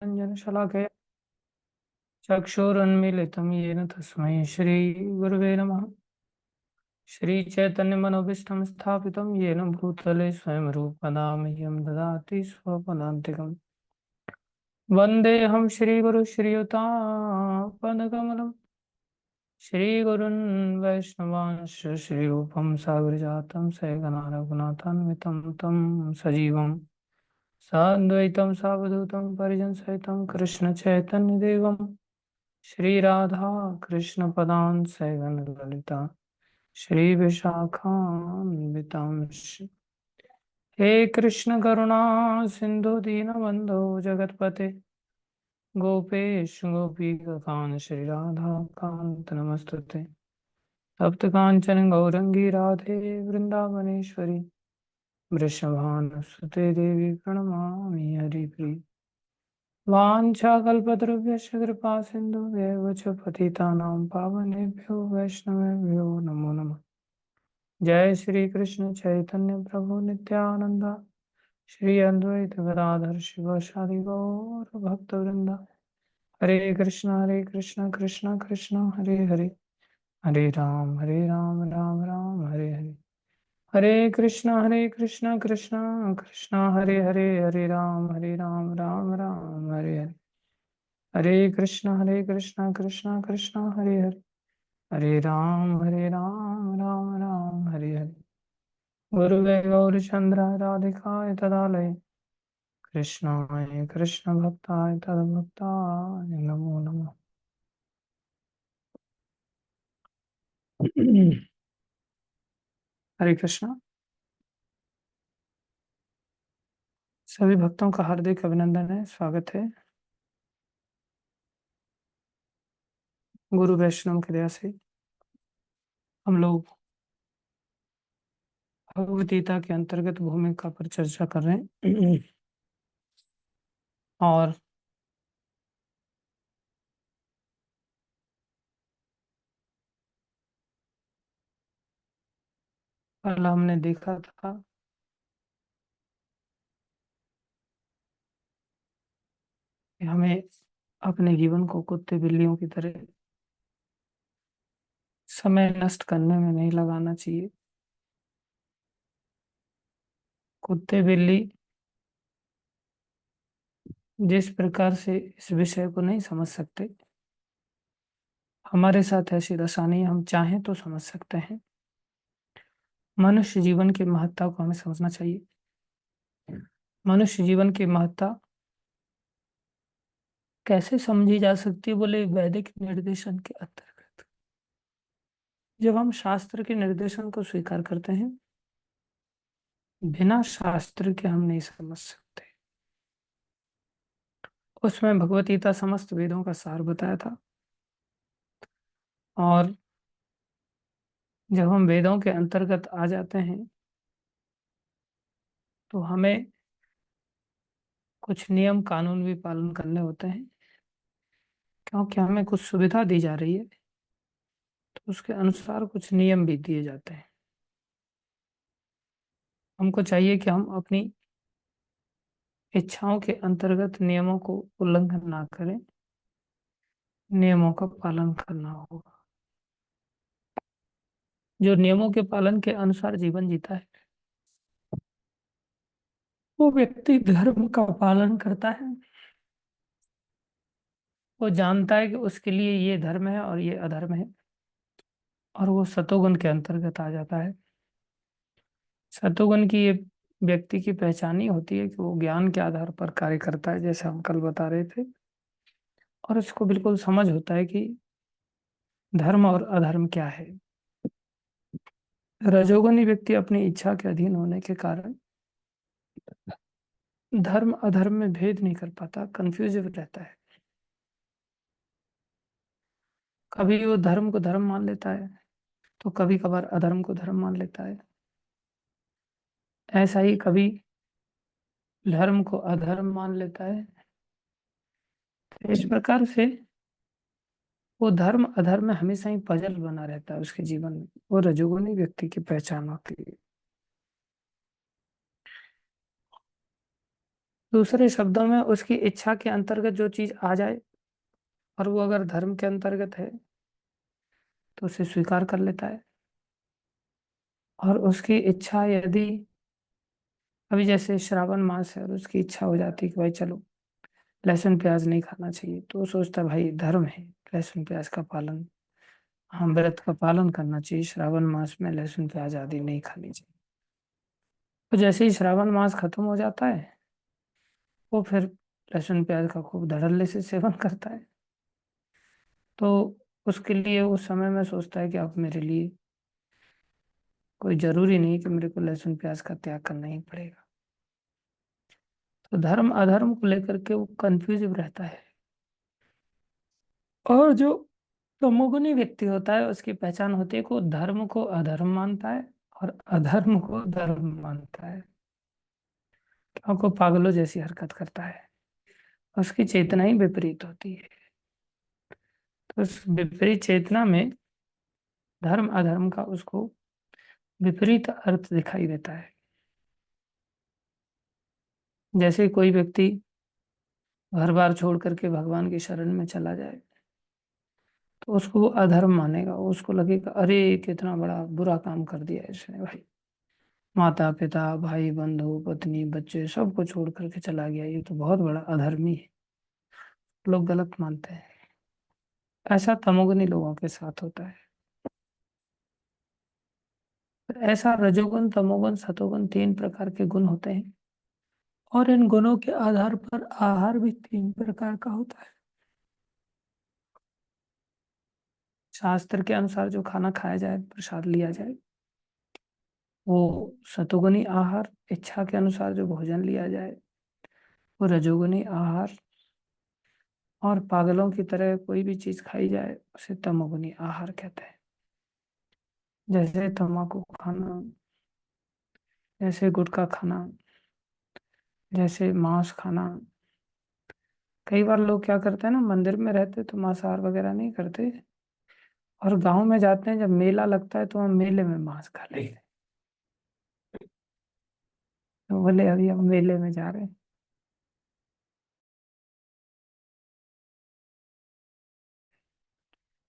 रञ्जनशलाकया चक्षुरुन्मीलितं येन तस्मै श्रीगुरवे नमः। श्रीचैतन्यमनोभीष्टं स्थापितं येन भूतले स्वयं रूपदा मह्यं ददाति स्वपदान्तिकम्। वन्देऽहं श्रीगुरुं श्रीयुतापदकमलं श्रीगुरुन् वैष्णवांश्च श्रीरूपं साग्रजातं सगणा रघुनाथान्वितं तं सजीवं साद्वैतं सावधूतं परिजनसहितं कृष्णचैतन्यदेवं श्री राधा कृष्ण पदान सैगन ललिता श्री विशाखान्वितांश। हे कृष्ण करुणा सिंधु दीनबंधो जगतपते गोपेश गोपीकांत श्री राधा कांत नमस्तुते। तप्त कांचन गौरंगी राधे वृंदावनेश्वरी वृषभानुसुते देवी प्रणमामि हरिप्रिय। वाञ्छाकल्पतरुभ्यश्च कृपा सिन्धुभ्येव च पतितानां पावनेभ्यो वैष्णवेभ्यो नमो नमः। जय श्री कृष्ण चैतन्य प्रभु नित्यानंद श्री अद्वैत गदाधर शिवासादि गौर भक्तवृंद। हरे कृष्ण कृष्ण कृष्ण हरे हरे हरे राम राम राम हरे हरे। हरे कृष्ण कृष्ण कृष्ण हरे हरे हरे राम राम हरे हरे। हरे कृष्ण कृष्ण हरे हरे हरे राम राम हरे हरे। गुरुवे गौरचंद्र राधिकाय तदालय कृष्णाय कृष्ण भक्ताय तद्भक्ताय नमो नमः। हरे कृष्णा। सभी भक्तों का हार्दिक अभिनंदन है, स्वागत है। गुरु वैष्णव की दया से हम लोग भगवद गीता के अंतर्गत भूमिका पर चर्चा कर रहे हैं। और कल हमने देखा था कि हमें अपने जीवन को कुत्ते बिल्लियों की तरह समय नष्ट करने में नहीं लगाना चाहिए। कुत्ते बिल्ली जिस प्रकार से इस विषय को नहीं समझ सकते, हमारे साथ ऐसी दशा नहीं, हम चाहें तो समझ सकते हैं। मनुष्य जीवन की महत्ता को हमें समझना चाहिए। मनुष्य जीवन की महत्ता कैसे समझी जा सकती है, बोले वैदिक निर्देशन के अंतर्गत। जब हम शास्त्र के निर्देशन को स्वीकार करते हैं, बिना शास्त्र के हम नहीं समझ सकते। उसमें भगवत गीता समस्त वेदों का सार बताया था। और जब हम वेदों के अंतर्गत आ जाते हैं तो हमें कुछ नियम कानून भी पालन करने होते हैं, क्योंकि हमें कुछ सुविधा दी जा रही है तो उसके अनुसार कुछ नियम भी दिए जाते हैं। हमको चाहिए कि हम अपनी इच्छाओं के अंतर्गत नियमों को उल्लंघन ना करें, नियमों का पालन करना होगा। जो नियमों के पालन के अनुसार जीवन जीता है वो व्यक्ति धर्म का पालन करता है। वो जानता है कि उसके लिए ये धर्म है और ये अधर्म है, और वो सतोगुण के अंतर्गत आ जाता है। सतोगुण की ये व्यक्ति की पहचान ही होती है कि वो ज्ञान के आधार पर कार्य करता है, जैसे हम कल बता रहे थे। और उसको बिल्कुल समझ होता है कि धर्म और अधर्म क्या है। रजोगुणी व्यक्ति अपनी इच्छा के अधीन होने के कारण धर्म अधर्म में भेद नहीं कर पाता, कंफ्यूज रहता है। कभी वो धर्म को धर्म मान लेता है तो कभी कभार अधर्म को धर्म मान लेता है। ऐसा ही कभी धर्म को अधर्म मान लेता है। इस प्रकार से वो धर्म अधर्म में हमेशा ही पजल बना रहता है उसके जीवन में। वो रजोगुणी व्यक्ति की पहचान होती है। दूसरे शब्दों में उसकी इच्छा के अंतर्गत जो चीज आ जाए और वो अगर धर्म के अंतर्गत है तो उसे स्वीकार कर लेता है। और उसकी इच्छा यदि, अभी जैसे श्रावण मास है और उसकी इच्छा हो जाती है कि भाई चलो लहसुन प्याज नहीं खाना चाहिए, तो वो सोचता है भाई धर्म है लहसुन प्याज का पालन, हम व्रत का पालन करना चाहिए, श्रावण मास में लहसुन प्याज आदि नहीं खानी चाहिए। तो जैसे ही श्रावण मास खत्म हो जाता है वो फिर लहसुन प्याज का खूब धड़ल्ले से सेवन करता है। तो उसके लिए उस समय में सोचता है कि अब मेरे लिए कोई जरूरी नहीं कि मेरे को लहसुन प्याज का त्याग करना ही पड़ेगा। तो धर्म अधर्म को लेकर के वो कंफ्यूज रहता है। और जो तमोगुनी व्यक्ति होता है उसकी पहचान होती है कि वो धर्म को अधर्म मानता है और अधर्म को धर्म मानता है, क्योंकि वो पागलों जैसी हरकत करता है। उसकी चेतना ही विपरीत होती है। तो उस विपरीत चेतना में धर्म अधर्म का उसको विपरीत अर्थ दिखाई देता है। जैसे कोई व्यक्ति घर बार छोड़ करके भगवान की शरण में चला जाए तो उसको वो अधर्म मानेगा, उसको लगेगा अरे कितना बड़ा बुरा काम कर दिया इसने भाई, माता पिता भाई बंधु पत्नी बच्चे सबको छोड़ करके चला गया, ये तो बहुत बड़ा अधर्मी है। लोग गलत मानते हैं। ऐसा तमोगुनी लोगों के साथ होता है। तो ऐसा रजोगुण तमोगुण सतोगुण तीन प्रकार के गुण होते हैं। और इन गुणों के आधार पर आहार भी तीन प्रकार का होता है। शास्त्र के अनुसार जो खाना खाया जाए प्रसाद लिया जाए वो सतोगुनी आहार, इच्छा के अनुसार जो भोजन लिया जाए वो रजोगुनी आहार, और पागलों की तरह कोई भी चीज खाई जाए उसे तमोगुनी आहार कहते हैं। जैसे तम्बाकू खाना, जैसे गुटखा खाना, जैसे मांस खाना। कई बार लोग क्या करते हैं ना, मंदिर में रहते तो मांसाहार वगैरह नहीं करते, और गांव में जाते हैं जब मेला लगता है तो हम मेले में मांस खा लेते हैं। तो बोले अभी हम मेले में जा रहे हैं।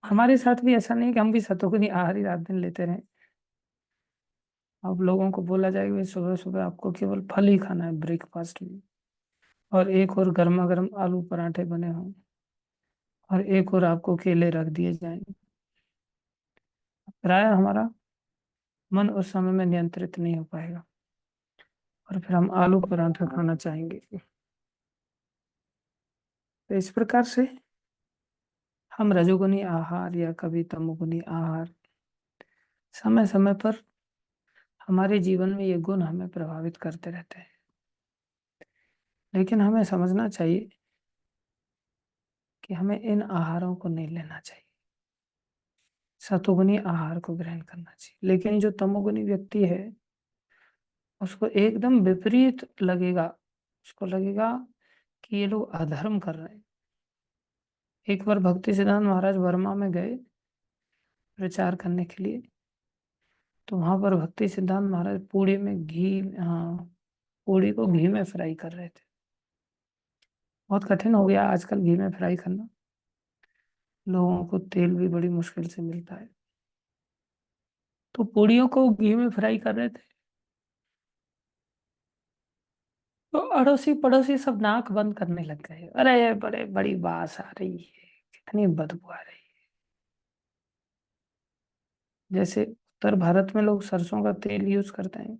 हमारे साथ भी ऐसा नहीं कि हम भी सतुगुनी आहार ही रात दिन लेते रहे। अब लोगों को बोला जाए कि सुबह सुबह आपको केवल फल ही खाना है ब्रेकफास्ट में, और एक और गर्मा गर्म आलू पराठे बने हों, और एक और आपको केले रख दिए जाएं, प्राय हमारा मन उस समय में नियंत्रित नहीं हो पाएगा और फिर हम आलू पराठा खाना चाहेंगे। तो इस प्रकार से हम रजोगुनी आहार या कभी तमोगुनी आहार, समय समय पर हमारे जीवन में ये गुण हमें प्रभावित करते रहते हैं। लेकिन हमें समझना चाहिए कि हमें इन आहारों को नहीं लेना चाहिए, सतोगुनी आहार को ग्रहण करना चाहिए। लेकिन जो तमोगुनी व्यक्ति है उसको एकदम विपरीत लगेगा, उसको लगेगा कि ये लोग अधर्म कर रहे हैं। एक बार भक्ति सिद्धांत महाराज वर्मा में गए प्रचार करने के लिए, तो वहां पर भक्ति सिद्धांत महाराज पूड़ी में घी, हाँ, पूड़ी को घी में फ्राई कर रहे थे। बहुत कठिन हो गया आजकल घी में फ्राई करना, लोगों को तेल भी बड़ी मुश्किल से मिलता है। तो पूड़ियों को घी में फ्राई कर रहे थे, तो अड़ोसी पड़ोसी सब नाक बंद करने लग गए, अरे बड़े बड़ी बास आ रही है, कितनी बदबू आ रही है। जैसे उत्तर भारत में लोग सरसों का तेल यूज करते हैं,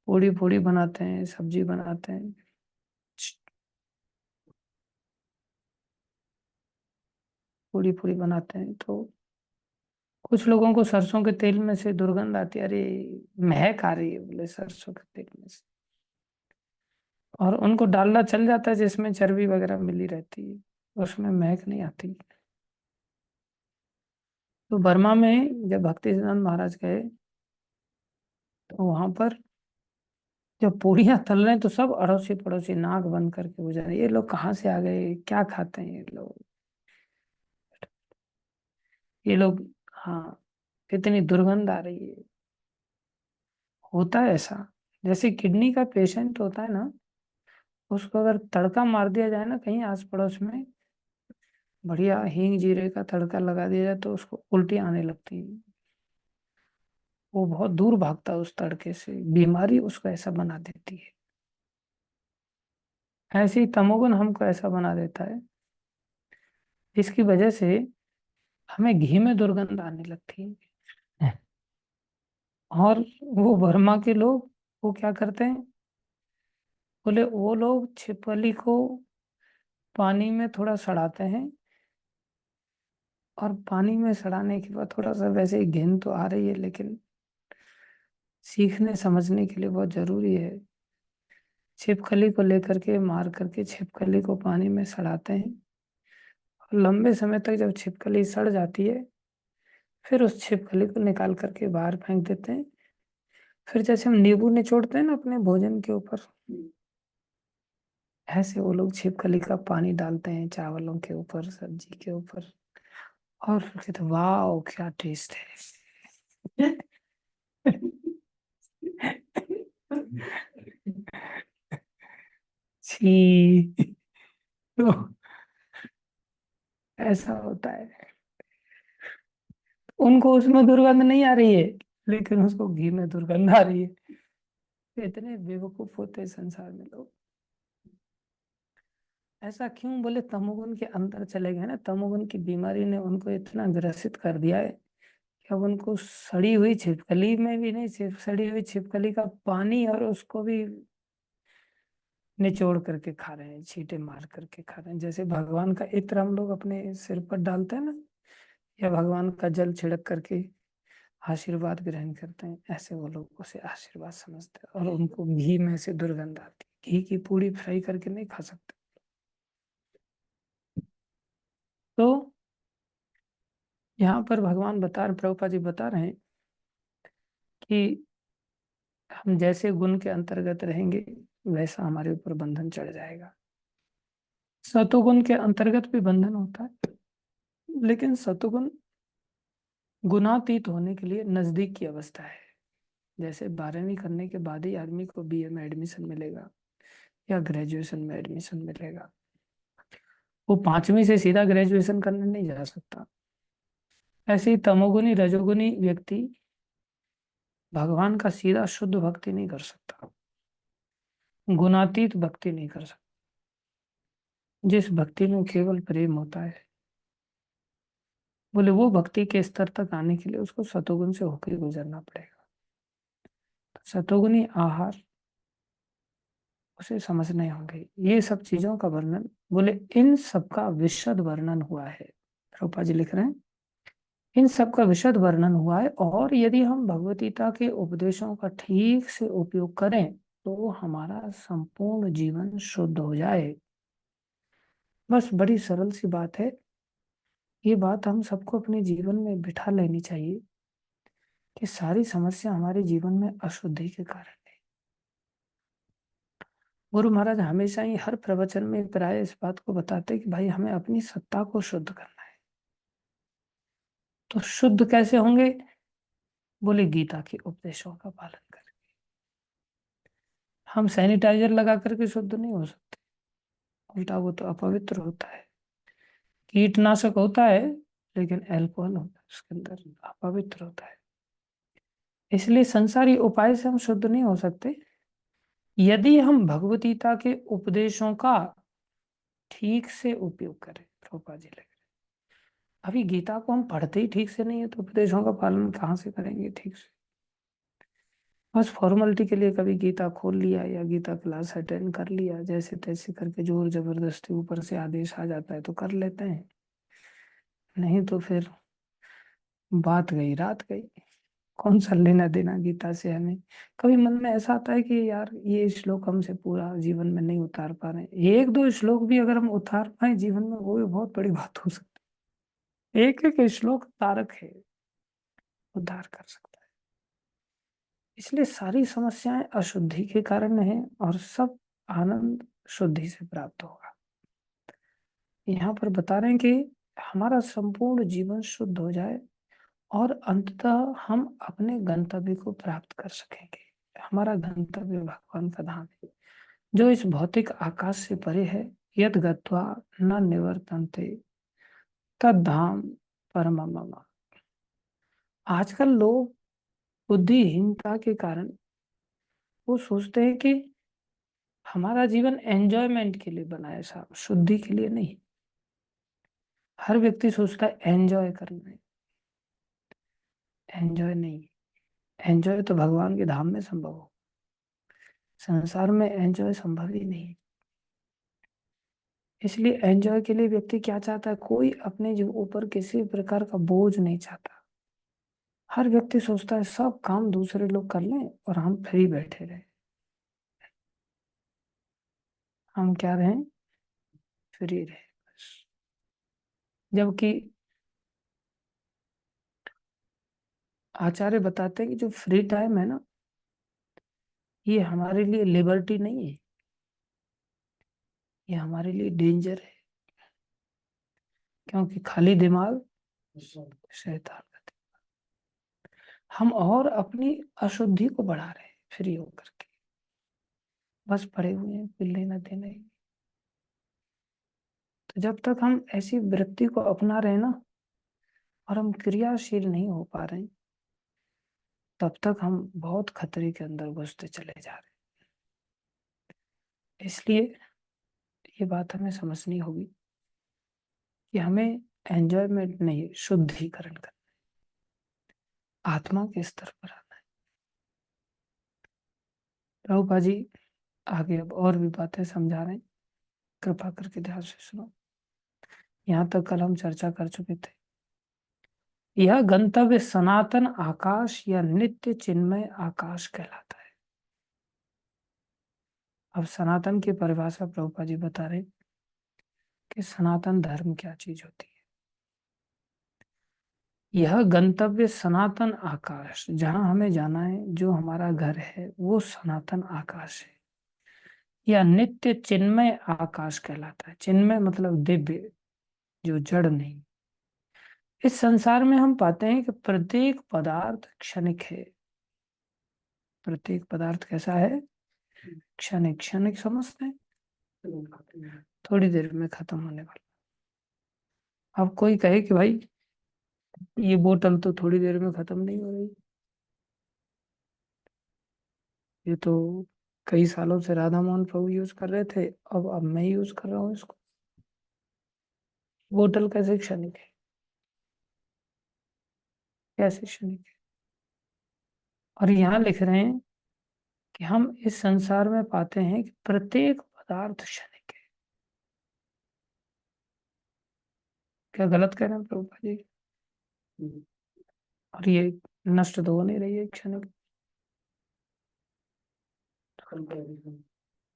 पूड़ी पूड़ी बनाते हैं, सब्जी बनाते हैं, पूड़ी पूड़ी बनाते हैं, तो कुछ लोगों को सरसों के तेल में से दुर्गंध आती है, अरे महक आ रही है बोले सरसों के तेल में से। और उनको डालना चल जाता है जिसमें चर्बी वगैरह मिली रहती है, उसमें महक नहीं आती। तो बर्मा में जब भक्ति सिद्धांत महाराज गए तो वहां पर जब पूड़ियां तल रहे हैं तो सब अड़ोसी पड़ोसी नाक बंद करके गुजर रहे, ये लोग कहाँ से आ गए, क्या खाते हैं ये लोग, ये लोग, हाँ, कितनी दुर्गंध आ रही है। होता है ऐसा। जैसे किडनी का पेशेंट होता है ना, उसको अगर तड़का मार दिया जाए ना कहीं आस पड़ोस में, बढ़िया हींग जीरे का तड़का लगा दिया जाए, तो उसको उल्टी आने लगती है। वो बहुत दूर भागता है उस तड़के से, बीमारी उसको ऐसा बना देती है। ऐसे ही तमोगुण हमको ऐसा बना देता है, इसकी वजह से हमें घी में दुर्गंध आने लगती है। और वो बर्मा के लोग, वो क्या करते हैं, बोले वो लोग छिपकली को पानी में थोड़ा सड़ाते हैं, और पानी में सड़ाने के बाद थोड़ा सा वैसे ही घिन तो आ रही है, लेकिन सीखने समझने के लिए बहुत जरूरी है। छिपकली को लेकर के मार करके छिपकली को पानी में सड़ाते हैं, और लंबे समय तक जब छिपकली सड़ जाती है, फिर उस छिपकली को निकाल करके बाहर फेंक देते हैं। फिर जैसे हम नींबू निचोड़ते हैं ना अपने भोजन के ऊपर, ऐसे वो लोग छिपकली का पानी डालते हैं चावलों के ऊपर, सब्जी के ऊपर, और फिर कहते वाह क्या टेस्ट है। छी। तो ऐसा होता है, उनको उसमें दुर्गंध नहीं आ रही है, लेकिन उसको घी में दुर्गंध आ रही है। इतने बेवकूफ होते हैं संसार में लोग। ऐसा क्यों, बोले तमोगुण के अंदर चले गए ना, तमोगुण की बीमारी ने उनको इतना ग्रसित कर दिया है कि अब उनको सड़ी हुई छिपकली में भी नहीं, सिर्फ सड़ी हुई छिपकली का पानी और उसको भी निचोड़ करके खा रहे हैं, छींटे मार करके खा रहे हैं। जैसे भगवान का इत्र हम लोग अपने सिर पर डालते हैं ना, या भगवान का जल छिड़क करके आशीर्वाद ग्रहण करते हैं, ऐसे वो लोग उसे आशीर्वाद समझते हैं, और उनको घी में से दुर्गंध आती है। घी की पूड़ी फ्राई करके नहीं खा सकते। तो यहाँ पर भगवान प्रभुपाद जी बता रहे हैं कि हम जैसे गुण के अंतर्गत रहेंगे, वैसा हमारे ऊपर बंधन चढ़ जाएगा। सतोगुण के अंतर्गत भी बंधन होता है, लेकिन सतोगुण गुणातीत होने के लिए नजदीक की अवस्था है। जैसे 12वीं करने के बाद ही आदमी को बीए में एडमिशन मिलेगा, या ग्रेजुएशन में एडमिशन मिलेगा। वो 5वीं से सीधा ग्रेजुएशन करने नहीं जा सकता। ऐसे ही तमोगुनी रजोगुनी व्यक्ति भगवान का सीधा शुद्ध भक्ति नहीं कर सकता, गुणातीत भक्ति नहीं कर सकता। जिस भक्ति में केवल प्रेम होता है, बोले वो भक्ति के स्तर तक आने के लिए उसको सतोगुण से होकर गुजरना पड़ेगा। तो सतोगुनी आहार उसे समझने होंगे। ये सब चीजों का वर्णन, बोले इन सब का विशद वर्णन हुआ है। प्रभुपाद जी लिख रहे हैं, इन सब का विशद वर्णन हुआ है, और यदि हम भगवत गीता के उपदेशों का ठीक से उपयोग करें तो हमारा संपूर्ण जीवन शुद्ध हो जाए। बस बड़ी सरल सी बात है। ये बात हम सबको अपने जीवन में बिठा लेनी चाहिए कि सारी समस्या हमारे जीवन में अशुद्धि के कारण है। गुरु महाराज हमेशा ही हर प्रवचन में प्राय इस बात को बताते कि भाई हमें अपनी सत्ता को शुद्ध करना है। तो शुद्ध कैसे होंगे, बोले गीता के उपदेशों का पालन करें। हम सैनिटाइजर लगा करके शुद्ध नहीं हो सकते, उल्टा वो तो अपवित्र होता है। कीटनाशक होता है, लेकिन अल्कोहल होता है उसके अंदर, अपवित्र होता है। इसलिए संसारी उपाय से हम शुद्ध नहीं हो सकते। यदि हम भगवत गीता के उपदेशों का ठीक से उपयोग करें, प्रभुपाद जी लिख रहे हैं। अभी गीता को हम पढ़ते ही ठीक से नहीं है, तो उपदेशों का पालन कहाँ से करेंगे ठीक से। बस फॉर्मेलिटी के लिए कभी गीता खोल लिया या गीता क्लास अटेंड कर लिया, जैसे तैसे करके जोर जबरदस्ती ऊपर से आदेश आ जाता है तो कर लेते हैं, नहीं तो फिर बात गई रात गई। कौन सा लेना देना गीता से हमें। कभी मन में ऐसा आता है कि यार ये श्लोक हमसे पूरा जीवन में नहीं उतार पा रहे, एक दो श्लोक भी अगर हम उतार पाए जीवन में, वो भी बहुत बड़ी बात हो सकती है। एक एक श्लोक तारक है, उद्धार कर सकता है। इसलिए सारी समस्याएं अशुद्धि के कारण है, और सब आनंद शुद्धि से प्राप्त होगा। यहाँ पर बता रहे हैं कि हमारा संपूर्ण जीवन शुद्ध हो जाए, और अंततः हम अपने गंतव्य को प्राप्त कर सकेंगे। हमारा गंतव्य भगवान का धाम है। जो इस भौतिक आकाश से परे है, यद गत्वा न निवर्तन्ते तद्धाम परमम मम। आजकल लोग बुद्धिहीनता के कारण वो सोचते हैं कि हमारा जीवन एंजॉयमेंट के लिए बना है साहब, शुद्धि के लिए नहीं। हर व्यक्ति सोचता है एंजॉय करना है, एंजॉय नहीं। एंजॉय तो भगवान के धाम में संभव हो, संसार में एंजॉय संभव ही नहीं। इसलिए एंजॉय के लिए व्यक्ति क्या चाहता है, कोई अपने जो ऊपर किसी प्रकार का बोझ नहीं चाहता। हर व्यक्ति सोचता है सब काम दूसरे लोग कर लें और हम फ्री बैठे रहे। हम क्या रहें, फ्री रहे बस। जबकि आचार्य बताते हैं कि जो फ्री टाइम है ना, ये हमारे लिए लिबर्टी नहीं है, ये हमारे लिए डेंजर है। क्योंकि खाली दिमाग शैतान का दिमाग। हम और अपनी अशुद्धि को बढ़ा रहे हैं फ्री होकर के, बस पड़े हुए हैं बिल लेना देना ही। तो जब तक हम ऐसी वृत्ति को अपना रहे ना, और हम क्रियाशील नहीं हो पा रहे हैं, तब तक हम बहुत खतरे के अंदर घुसते चले जा रहे हैं। इसलिए ये बात हमें समझनी होगी कि हमें एंजॉयमेंट नहीं, शुद्धिकरण करना, आत्मा के स्तर पर आना है। प्रभुपा जी आगे अब और भी बातें समझा रहे हैं, कृपा करके ध्यान से सुनो। यहाँ तक कल हम चर्चा कर चुके थे। यह गंतव्य सनातन आकाश या नित्य चिन्मय आकाश कहलाता है। अब सनातन की परिभाषा प्रभुपा जी बता रहे कि सनातन धर्म क्या चीज होती है। यह गंतव्य सनातन आकाश, जहां हमें जाना है, जो हमारा घर है, वो सनातन आकाश है या नित्य चिन्मय आकाश कहलाता है। चिन्मय मतलब दिव्य, जो जड़ नहीं। इस संसार में हम पाते हैं कि प्रत्येक पदार्थ क्षणिक है। प्रत्येक पदार्थ कैसा है, क्षणिक। क्षणिक समझते हैं, थोड़ी देर में खत्म होने वाला। अब कोई कहे कि भाई ये बोतल तो थोड़ी देर में खत्म नहीं हो रही, ये तो कई सालों से राधा मोहन प्रभु यूज कर रहे थे, अब मैं यूज कर रहा हूँ इसको। बोतल कैसे क्षणिक है, कैसे क्षणिक है। और यहाँ लिख रहे हैं कि हम इस संसार में पाते हैं कि प्रत्येक पदार्थ क्षणिक है। क्या गलत कह रहे हैं प्रभुपा जी? और ये नष्ट तो हो नहीं रही है क्षणिक।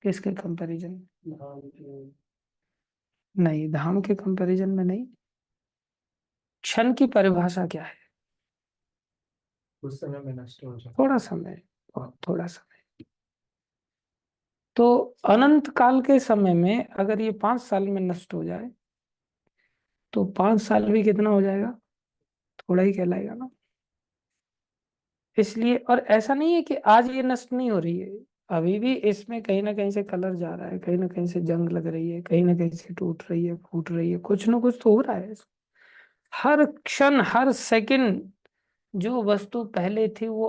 किसके कंपैरिजन? नहीं, धाम के कंपैरिजन में नहीं। क्षण की परिभाषा क्या है? उस समय में नष्ट हो जाता, थोड़ा समय, बहुत थोड़ा समय। तो अनंत काल के समय में अगर ये 5 साल में नष्ट हो जाए, तो 5 साल भी कितना हो जाएगा, थोड़ा ही कहलाएगा ना। इसलिए, और ऐसा नहीं है कि आज ये नष्ट नहीं हो रही है, अभी भी इसमें कहीं ना कहीं से कलर जा रहा है, कहीं ना कहीं से जंग लग रही है, कहीं ना कहीं से टूट रही है, फूट रही है, कुछ ना कुछ तो हो रहा है। हर क्षण हर सेकंड जो वस्तु पहले थी वो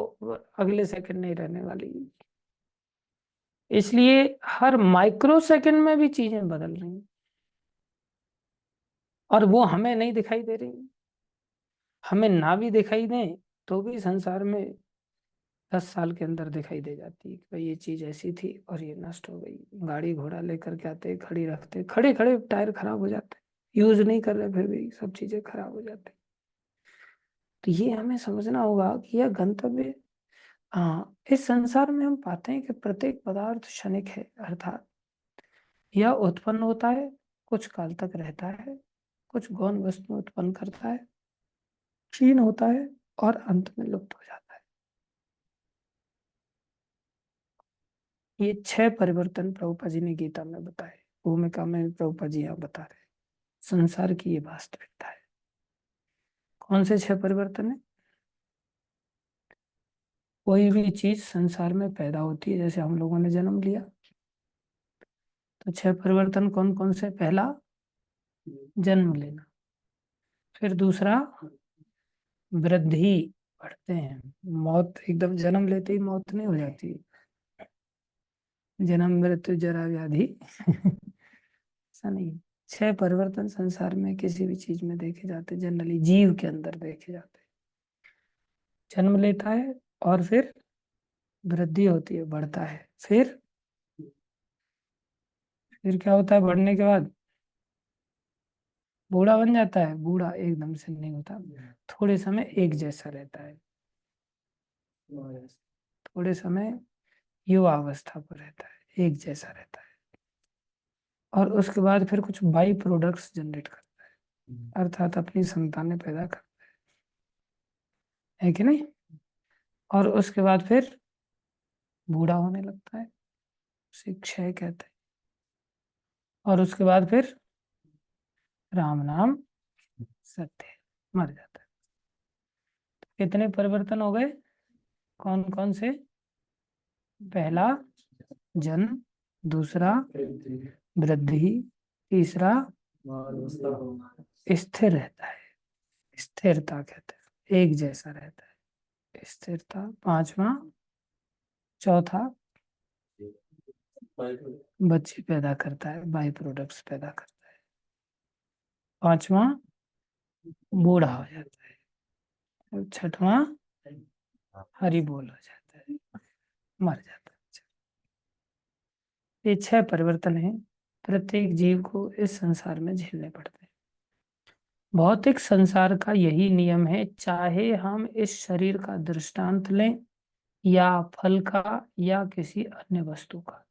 अगले सेकंड नहीं रहने वाली। इसलिए हर माइक्रो सेकंड में भी चीजें बदल रही हैं, और वो हमें नहीं दिखाई दे रही। हमें ना भी दिखाई दें तो भी संसार में 10 साल के अंदर दिखाई दे जाती है कि भाई ये चीज ऐसी थी और ये नष्ट हो गई। गाड़ी घोड़ा लेकर के आते, खड़ी रखते, खड़े खड़े टायर खराब हो जाते, यूज नहीं कर रहे फिर भी सब चीजें खराब हो जाती। तो ये हमें समझना होगा कि यह गंतव्य, हाँ, इस संसार में हम पाते हैं कि प्रत्येक पदार्थ क्षणिक है, अर्थात यह उत्पन्न होता है, कुछ काल तक रहता है, कुछ गौण वस्तु उत्पन्न करता है, क्षीण होता है और अंत में लुप्त हो जाता है। ये 6 परिवर्तन प्रभुपा जी ने गीता में बताए, भूमिका में प्रभुपा जी यहाँ बता रहे हैं। संसार की ये वास्तविकता है। कौन से 6 परिवर्तन है? कोई भी चीज संसार में पैदा होती है, जैसे हम लोगों ने जन्म लिया, तो 6 परिवर्तन कौन कौन से? पहला जन्म लेना, फिर दूसरा वृद्धि, बढ़ते हैं। मौत, एकदम जन्म लेते ही मौत नहीं हो जाती, जन्म मृत्यु जरा व्याधि ऐसा नहीं। 6 परिवर्तन संसार में किसी भी चीज में देखे जाते, जनरली जीव के अंदर देखे जाते। जन्म लेता है और फिर वृद्धि होती है, बढ़ता है, फिर क्या होता है बढ़ने के बाद? बूढ़ा बन जाता है। बूढ़ा एकदम से नहीं होता, थोड़े समय एक जैसा रहता है, थोड़े समय युवावस्था पर रहता है, एक जैसा रहता है। और उसके बाद फिर कुछ बाई प्रोडक्ट्स जनरेट करता है, अर्थात अपनी संतानें पैदा करता है कि नहीं? और उसके बाद फिर बूढ़ा होने लगता है, उसे क्षय कहते हैं। और उसके बाद फिर राम नाम सत्य, मर जाता है। कितने परिवर्तन हो गए? कौन कौन से? पहला जन्म, दूसरा वृद्धि, तीसरा स्थिर रहता है, स्थिरता कहते हैं, एक जैसा रहता है, स्थिरता। पांचवा, चौथा बच्चे पैदा करता है, बाई प्रोडक्ट्स पैदा करता है। पांचवा बूढ़ा हो जाता है, और छठवां हरि बोल हो जाता है, मर जाता है। ये 6 परिवर्तन हैं, प्रत्येक जीव को इस संसार में झेलने पड़ते हैं। भौतिक संसार का यही नियम है, चाहे हम इस शरीर का दृष्टांत लें या फल का या किसी अन्य वस्तु का।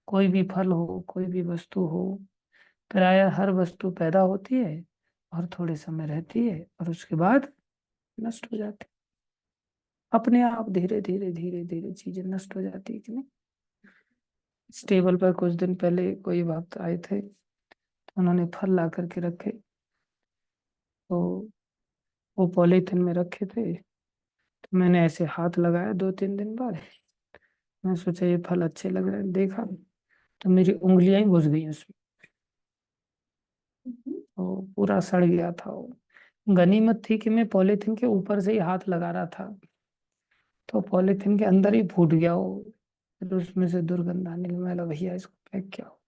कोई भी फल हो, कोई भी वस्तु हो, प्रायः हर वस्तु पैदा होती है और थोड़े समय रहती है और उसके बाद नष्ट हो जाती है। अपने आप धीरे धीरे धीरे धीरे चीजें नष्ट हो जाती है कि नहीं? इस टेबल पर कुछ दिन पहले कोई भक्त आए थे, तो उन्होंने फल ला करके रखे, तो वो पॉलीथिन में रखे थे। तो मैंने ऐसे हाथ लगाया 2-3 दिन बाद, मैं सोचा ये फल अच्छे लग रहे हैं, देखा तो मेरी उंगलियां ही घुस गई उसमें, वो पूरा सड़ गया था वो। गनीमत थी कि मैं पॉलीथिन के ऊपर से ही हाथ लगा रहा था, तो पॉलीथिन के अंदर ही फूट गया वो। फिर उसमें से दुर्गंध आने लगी। मैं बोला, भैया इसको फेंक क्या हो,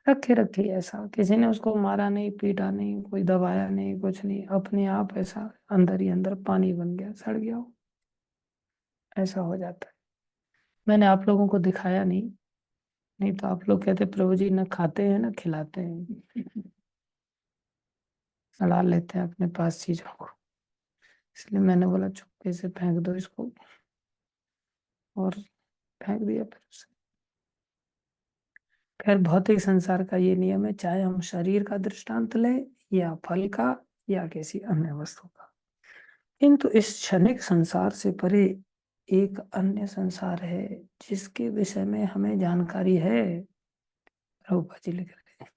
रखे रखे ऐसा, किसी ने उसको मारा नहीं, पीटा नहीं, कोई दबाया नहीं, कुछ नहीं, अपने आप ऐसा अंदर ही अंदर पानी बन गया, सड़ गया वो। ऐसा हो जाता है। मैंने आप लोगों को दिखाया नहीं, नहीं तो आप लोग कहते प्रभु जी न खाते हैं न खिलाते हैं, सड़ा लेते हैं अपने पास चीजों को। इसलिए मैंने बोला चुपके से फेंक दो इसको, और फेंक दिया फिर उसे। खैर, भौतिक संसार का ये नियम है, चाहे हम शरीर का दृष्टांत लें या फल का या किसी अन्य वस्तु का। किंतु इस क्षणिक संसार से परे एक अन्य संसार है, जिसके विषय में हमें जानकारी है। प्रभुपाद जी लिख रहे हैं,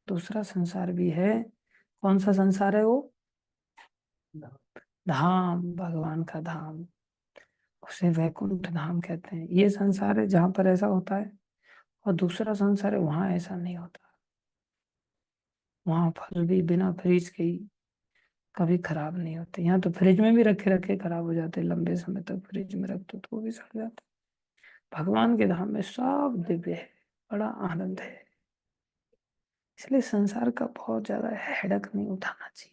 दूसरा संसार भी है। कौन सा संसार है वो? धाम, भगवान का धाम, उसे वैकुंठ धाम कहते हैं। ये संसार है जहां पर ऐसा होता है, और दूसरा संसार है वहां ऐसा नहीं होता। वहां फल भी बिना फ्रिज के ही कभी खराब नहीं होते। यहाँ तो फ्रिज में भी रखे रखे खराब हो जाते, लंबे समय तक फ्रिज में रख दो तो वो भी सड़ जाते। भगवान के धाम में सब दिव्य है, बड़ा आनंद है। इसलिए संसार का बहुत ज्यादा हेडक नहीं उठाना चाहिए।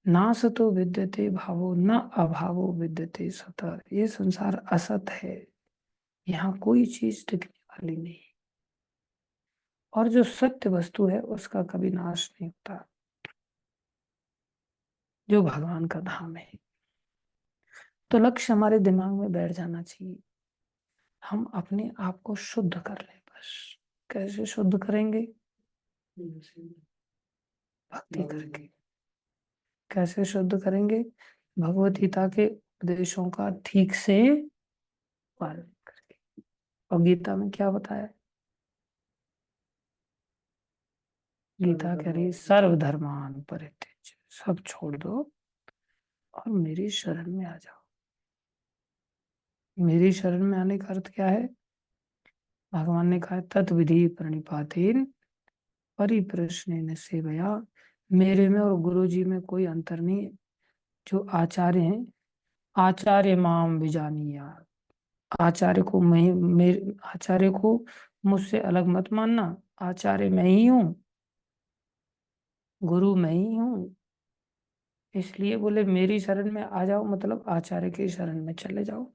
नासतो विद्यते भावो न अभावो विद्यते सतः। ये संसार असत है, यहाँ कोई चीज टिकने वाली नहीं, और जो सत्य वस्तु है उसका कभी नाश नहीं होता, जो भगवान का धाम है। तो लक्ष्य हमारे दिमाग में बैठ जाना चाहिए, हम अपने आप को शुद्ध कर लें बस। कैसे शुद्ध करेंगे? भक्ति करके। कैसे शुद्ध करेंगे? भगवत गीता के उपदेशों का ठीक से पालन करके। और गीता में क्या बताया? गीता कह रही है सर्वधर्मान परित्यज्य, सब छोड़ दो और मेरी शरण में आ जाओ। मेरी शरण में आने का अर्थ क्या है? भगवान ने कहा तत्विधि प्रणिपातेन परिप्रश्नेन सेवया, मेरे में और गुरु जी में कोई अंतर नहीं है। जो आचार्य हैं, आचार्य माम विजानीया, आचार्य को मैं, मेरे आचार्य को मुझसे अलग मत मानना। आचार्य मैं ही हूँ, गुरु मैं ही हूँ। इसलिए बोले मेरी शरण में आ जाओ, मतलब आचार्य की शरण में चले जाओ,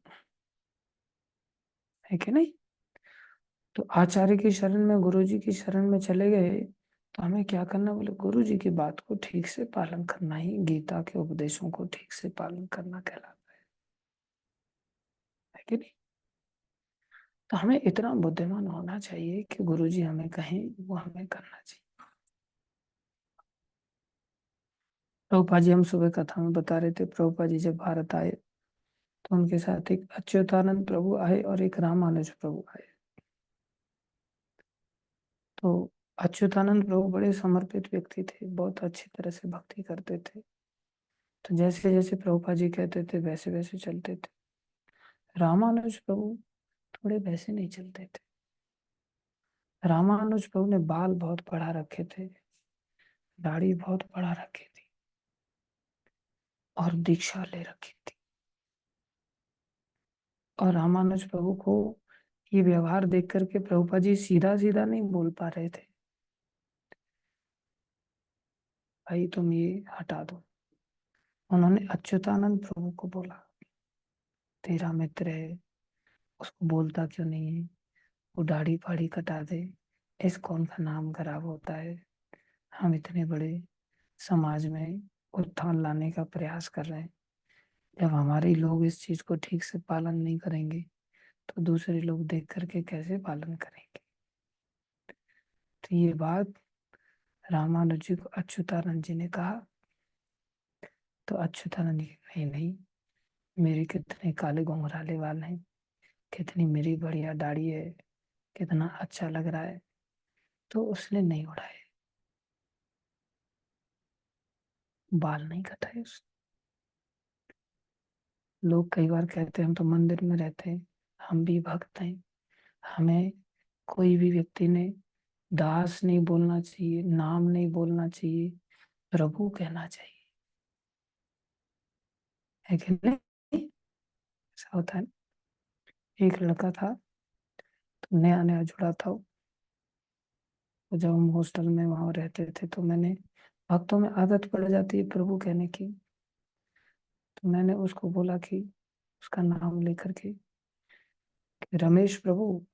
है कि नहीं। तो आचार्य की शरण में, गुरु जी की शरण में चले गए, तो हमें क्या करना, बोले गुरु जी की बात को ठीक से पालन करना ही गीता के उपदेशों को ठीक से पालन करना कहलाता है कि नहीं। तो हमें इतना बुद्धिमान होना चाहिए कि गुरु जी हमें कहें वो हमें करना चाहिए। प्रभुपा जी हम सुबह कथा में बता रहे थे, प्रभुपा जी जब भारत आए तो उनके साथ एक अच्युतानंद प्रभु आए और एक रामानुज प्रभु आए। तो अच्युतानंद प्रभु बड़े समर्पित व्यक्ति थे, बहुत अच्छी तरह से भक्ति करते थे। तो जैसे जैसे प्रभुपा जी कहते थे वैसे वैसे चलते थे। रामानुज प्रभु थोड़े वैसे नहीं चलते थे। रामानुज प्रभु ने बाल बहुत बढ़ा रखे थे, दाढ़ी बहुत बढ़ा रखी थी और दीक्षा ले रखी थी। और रामानुज प्रभु को ये व्यवहार देख करके प्रभुपा जी सीधा सीधा नहीं बोल पा रहे थे, भाई तुम ये हटा दो। उन्होंने अच्युतानंद प्रभु को बोला, तेरा मित्र है, उसको बोलता क्यों नहीं है, वो दाढ़ी फाड़ी कटा दे, इस कौन का नाम खराब होता है। हम इतने बड़े समाज में उत्थान लाने का प्रयास कर रहे हैं, जब हमारे लोग इस चीज को ठीक से पालन नहीं करेंगे तो दूसरे लोग देख करके कैसे पालन करेंगे। तो ये बात रामानुज जी को अच्युतानंद जी ने कहा। तो अच्युतानंद जी, नहीं नहीं, मेरे कितने काले घुंघराले वाल हैं, कितनी मेरी बढ़िया दाढ़ी है, कितना अच्छा लग रहा है। तो उसने नहीं उड़ाए, बाल नहीं कटाए उसने। लोग कई बार कहते हैं हम तो मंदिर में रहते हैं, हम भी भक्त हैं, हमें कोई भी व्यक्ति ने दास नहीं बोलना चाहिए, नाम नहीं बोलना चाहिए, प्रभु कहना चाहिए, है कि नहीं। ऐसा होता है। एक लड़का था, तो नया नया जुड़ा था वो। तो जब हम हॉस्टल में वहां रहते थे तो मैंने, भक्तों में आदत पड़ जाती है प्रभु कहने की, तो मैंने उसको बोला कि उसका नाम लेकर के कि रमेश प्रभु।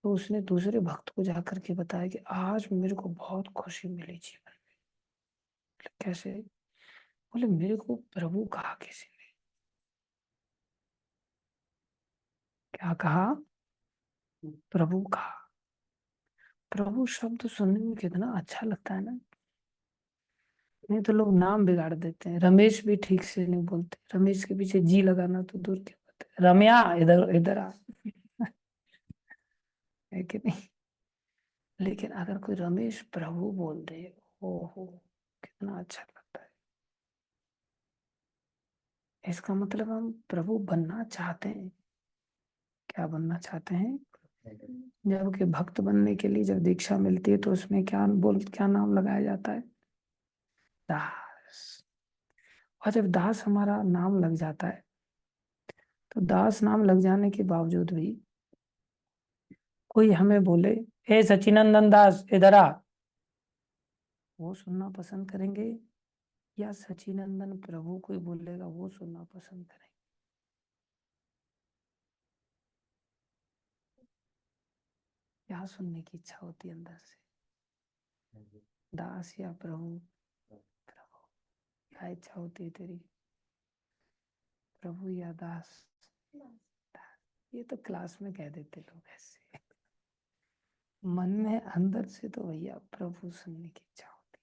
तो उसने दूसरे भक्त को जाकर के बताया कि आज मेरे को बहुत खुशी मिली जीवन में। बोले, कैसे। बोले मेरे को प्रभु कहा किसी ने। क्या कहा, प्रभु कहा। प्रभु शब्द सुनने में कितना अच्छा लगता है ना। नहीं तो लोग नाम बिगाड़ देते हैं, रमेश भी ठीक से नहीं बोलते, रमेश के पीछे जी लगाना तो दूर की बात है, रम्या इधर इधर आ, है कि नहीं। लेकिन अगर कोई रमेश प्रभु बोल दे, ओ हो, कितना अच्छा लगता है। इसका मतलब हम प्रभु बनना चाहते हैं। क्या बनना चाहते हैं। जबकि भक्त बनने के लिए जब दीक्षा मिलती है तो उसमें क्या नाम लगाया जाता है, दास। और जब दास हमारा नाम लग जाता है, तो दास नाम लग जाने के बावजूद भी कोई हमें बोले, हे सचिनंदन दास इधर आ, वो सुनना पसंद करेंगे, या सचिनंदन प्रभु कोई बोलेगा वो सुनना पसंद करेंगे। क्या सुनने की इच्छा होती है अंदर से, दास या प्रभु। प्रभु, क्या इच्छा होती है तेरी, प्रभु या दास। ये तो क्लास में कह देते लोग ऐसे, मन में अंदर से तो भैया प्रभु सुनने की इच्छा होती।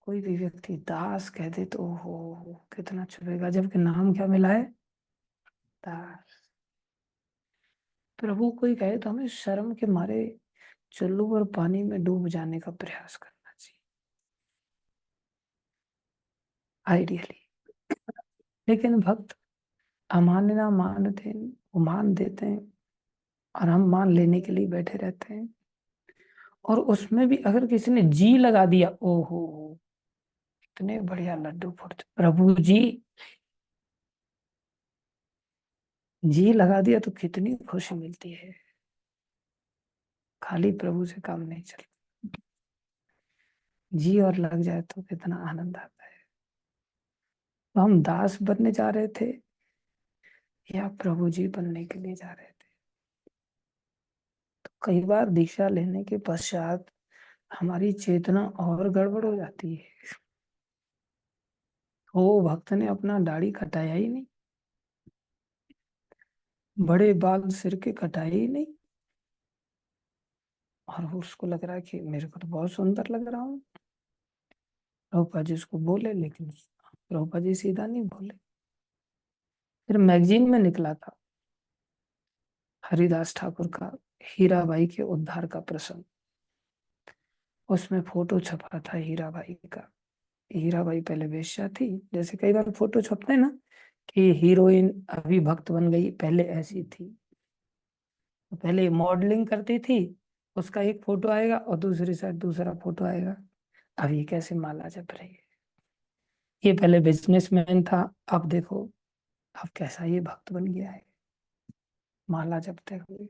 कोई भी व्यक्ति दास कह दे तो हो कितना चुभेगा, जबकि नाम क्या मिला है, दास। प्रभु कोई कहे तो हमें शर्म के मारे चुल्लू और पानी में डूब जाने का प्रयास करना चाहिए, आइडियली। लेकिन भक्त अमानना मानते हैं, वो मान देते हैं, और हम मान लेने के लिए बैठे रहते हैं। और उसमें भी अगर किसी ने जी लगा दिया, ओहो, इतने बढ़िया लड्डू फुट, प्रभु जी, जी लगा दिया तो कितनी खुशी मिलती है। खाली प्रभु से काम नहीं चलता, जी और लग जाए तो कितना आनंद आता है। तो हम दास बनने जा रहे थे या प्रभु जी बनने के लिए जा रहे थे? तो कई बार दीक्षा लेने के पश्चात हमारी चेतना और गड़बड़ हो जाती है। वो भक्त ने अपना दाढ़ी कटाया ही नहीं, बड़े बाल सिर के कटाए ही नहीं, और उसको लग रहा है कि मेरे को तो बहुत सुंदर लग रहा हूँ। प्रभुपा जी उसको बोले, लेकिन प्रभुपा जी सीधा नहीं बोले। फिर मैगजीन में निकला था हरिदास ठाकुर का हीराबाई के उद्धार का प्रसंग। उसमें फोटो छपा था हीराबाई का। हीराबाई पहले वेश्या थी, जैसे कई बार फोटो छपते हैं ना कि हीरोइन अभी भक्त बन गई, पहले ऐसी थी। तो पहले मॉडलिंग करती थी, उसका एक फोटो आएगा और दूसरी साइड दूसरा फोटो आएगा। अभी कैसे माला जप रही है। ये पहले बिजनेसमैन था, अब देखो अब कैसा ये भक्त बन गया है, माला जपते हुए,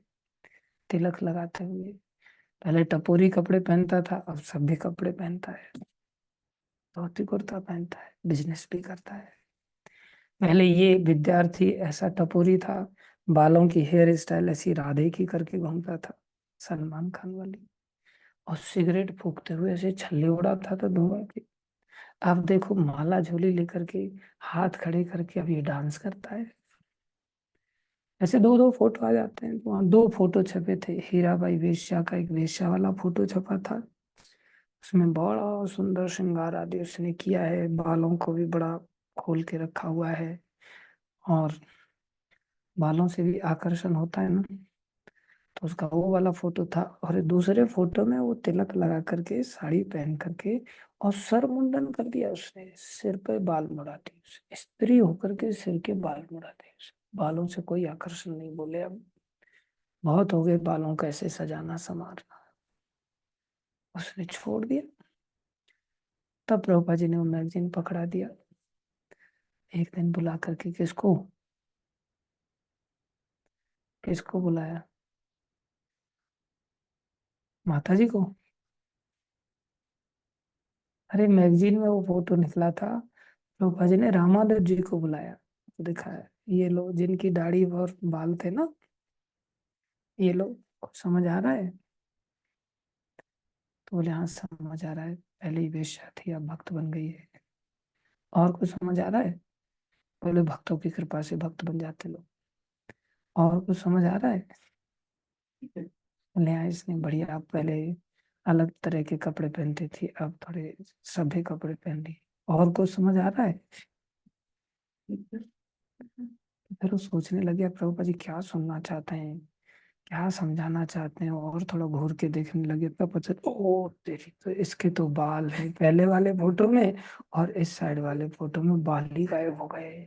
तिलक लगाते हुए। पहले टपोरी कपड़े पहनता था, अब सभ्य कपड़े पहनता है, धोती कुर्ता पहनता है, बिजनेस भी करता है। पहले ये विद्यार्थी ऐसा टपोरी था, बालों की हेयर स्टाइल ऐसी राधे की करके घूमता था, सलमान खान वाली, और सिगरेट फूकते हुए ऐसे छल्ले उड़ाता था धुआं की। अब देखो माला झोली लेकर के, हाथ खड़े करके अब ये डांस करता है। ऐसे दो दो फोटो आ जाते हैं। तो वहाँ दो फोटो छपे थे, हीराबाई वेश्या का एक वेश्या वाला फोटो छपा था, उसमें बड़ा सुंदर श्रृंगार आदि उसने किया है, बालों को भी बड़ा खोल के रखा हुआ है, और बालों से भी आकर्षण होता है ना, तो उसका वो वाला फोटो था। और दूसरे फोटो में वो तिलक लगा करके, साड़ी पहन करके, और सर मुंडन कर दिया उसने, सिर पे बाल मुड़ा दिए, स्त्री होकर के सिर के बाल मुड़ा दिए। बालों से कोई आकर्षण नहीं, बोले अब बहुत हो गए बालों को ऐसे सजाना संवारना, उसने छोड़ दिया। तब प्रभुपा जी ने वो मैगजीन पकड़ा दिया, एक दिन बुला करके, किसको, किसको बुलाया, माता जी को। अरे मैगजीन में वो फोटो निकला था, प्रभुपा जी ने रामानंद जी को बुलाया, दिखाया, ये लो जिनकी दाढ़ी और बाल थे ना, ये लो, कुछ समझ आ रहा है? तो बोले हाँ समझ आ रहा है, पहले ही वेश्या थी अब भक्त बन गई है। और कुछ समझ आ रहा है? बोले भक्तों की कृपा से भक्त बन जाते लोग। और कुछ समझ आ रहा है? बोले हाँ, इसने बढ़िया, आप पहले अलग तरह के कपड़े पहनती थी, अब थोड़े सभ्य कपड़े पहन ली। और कुछ समझ आ रहा है? फिर वो सोचने लगे प्रभुपा जी क्या सुनना चाहते हैं, क्या समझाना चाहते हैं, और थोड़ा घूर के देखने लगे, तब पता ओ तेरी, तो इसके तो बाल हैं पहले वाले फोटो में, और इस साइड वाले फोटो में बाल ही गायब हो गए।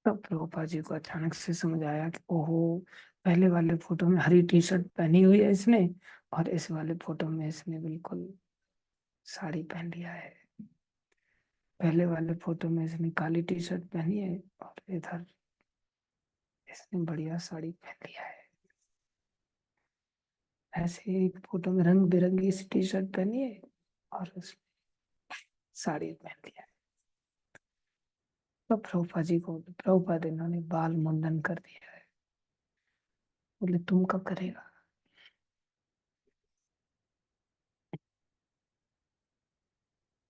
तब प्रभुपा जी को अचानक से समझ आया कि ओहो, पहले वाले फोटो में हरी टी शर्ट पहनी हुई है इसने, और इस वाले फोटो में इसने बिल्कुल साड़ी पहन लिया है। पहले वाले फोटो में इसने काली टी शर्ट पहनी है, और इधर इसने बढ़िया साड़ी पहन लिया है। ऐसे एक फोटो में रंग बिरंगी सी टी शर्ट पहनी है, और उसमें साड़ी पहन लिया है। तो प्रभुपा जी को, प्रभुपाद इन्होंने बाल मुंडन कर दिया है। बोले तुम कब करेगा?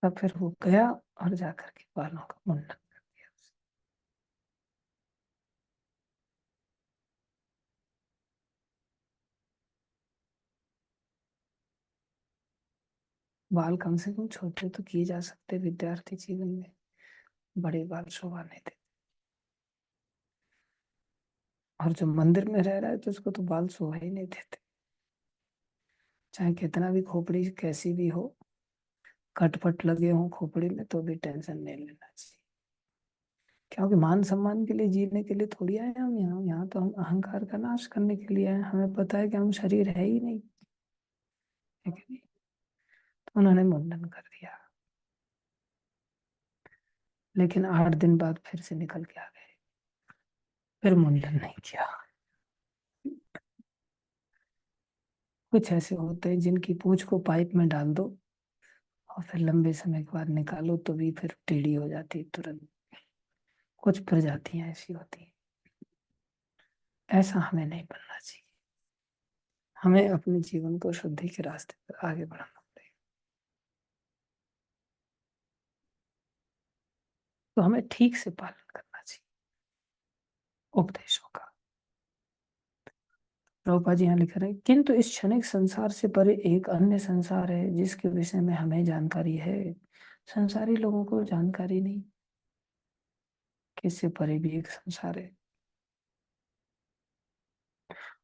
तब फिर वो गया और जाकर के बालों का मुंडन कर दिया। बाल कम से कम छोटे तो किए जा सकते विद्यार्थी जीवन में, बड़े बाल शोभा नहीं देते। और जो मंदिर में रह रहा है तो उसको तो बाल शोभा ही नहीं देते, चाहे कितना भी खोपड़ी कैसी भी हो, कटपट लगे हो खोपड़ी में, तो भी टेंशन नहीं लेना चाहिए। क्योंकि मान सम्मान के लिए जीने के लिए थोड़ी आए हम यहाँ। यहाँ तो हम अहंकार का नाश करने के लिए आए। हमें पता है कि हम शरीर है ही नहीं, है कि नहीं? तो उन्होंने मुंडन कर दिया, लेकिन 8 दिन बाद फिर से निकल के आ गए, फिर मुंडन नहीं किया। कुछ ऐसे होते हैं जिनकी पूंछ को पाइप में डाल दो और फिर लंबे समय के बाद निकालो तो भी फिर टेढ़ी हो जाती है तुरंत। कुछ प्रजातियां ऐसी होती हैं। ऐसा हमें नहीं बनना चाहिए। हमें अपने जीवन को शुद्धि के रास्ते पर आगे बढ़ाना पड़ेगा। तो हमें ठीक से पालन करना चाहिए उपदेशों का। प्रभुपाद जी यहाँ लिख रहे हैं, किंतु इस क्षणिक संसार से परे एक अन्य संसार है जिसके विषय में हमें जानकारी है, संसारी लोगों को जानकारी नहीं कि इससे परे भी एक संसार है।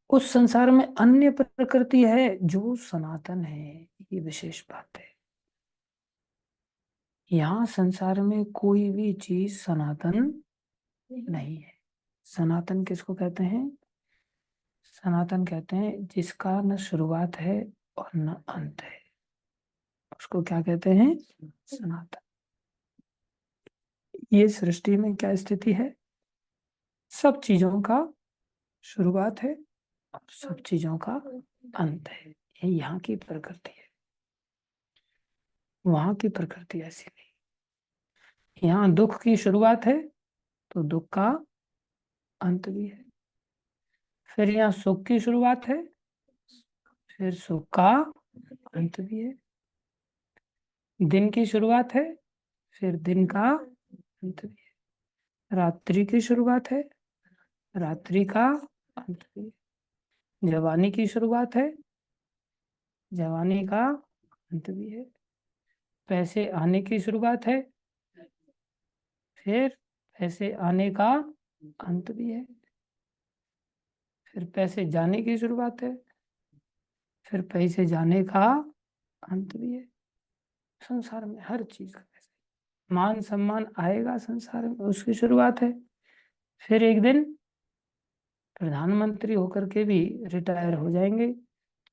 उस संसार में अन्य प्रकृति है जो सनातन है। ये विशेष बात है। यहाँ संसार में कोई भी चीज सनातन नहीं है। सनातन किसको कहते हैं? सनातन कहते हैं जिसका न शुरुआत है और न अंत है, उसको क्या कहते हैं? सनातन। ये सृष्टि में क्या स्थिति है? सब चीजों का शुरुआत है और सब चीजों का अंत है। ये यहाँ की प्रकृति है, वहां की प्रकृति ऐसी नहीं। यहाँ दुख की शुरुआत है तो दुख का अंत भी है। फिर यहाँ सुख की शुरुआत है, फिर सुख का अंत भी है। दिन की शुरुआत है, फिर दिन का अंत भी है। रात्रि की शुरुआत है, रात्रि का अंत भी है। जवानी की शुरुआत है, जवानी का अंत भी है। पैसे आने की शुरुआत है, फिर पैसे आने का अंत भी है। फिर पैसे जाने की शुरुआत है, फिर पैसे जाने का अंत भी है। संसार में हर चीज का ऐसे मान सम्मान आएगा संसार में, उसकी शुरुआत है। फिर एक दिन प्रधानमंत्री होकर के भी रिटायर हो जाएंगे,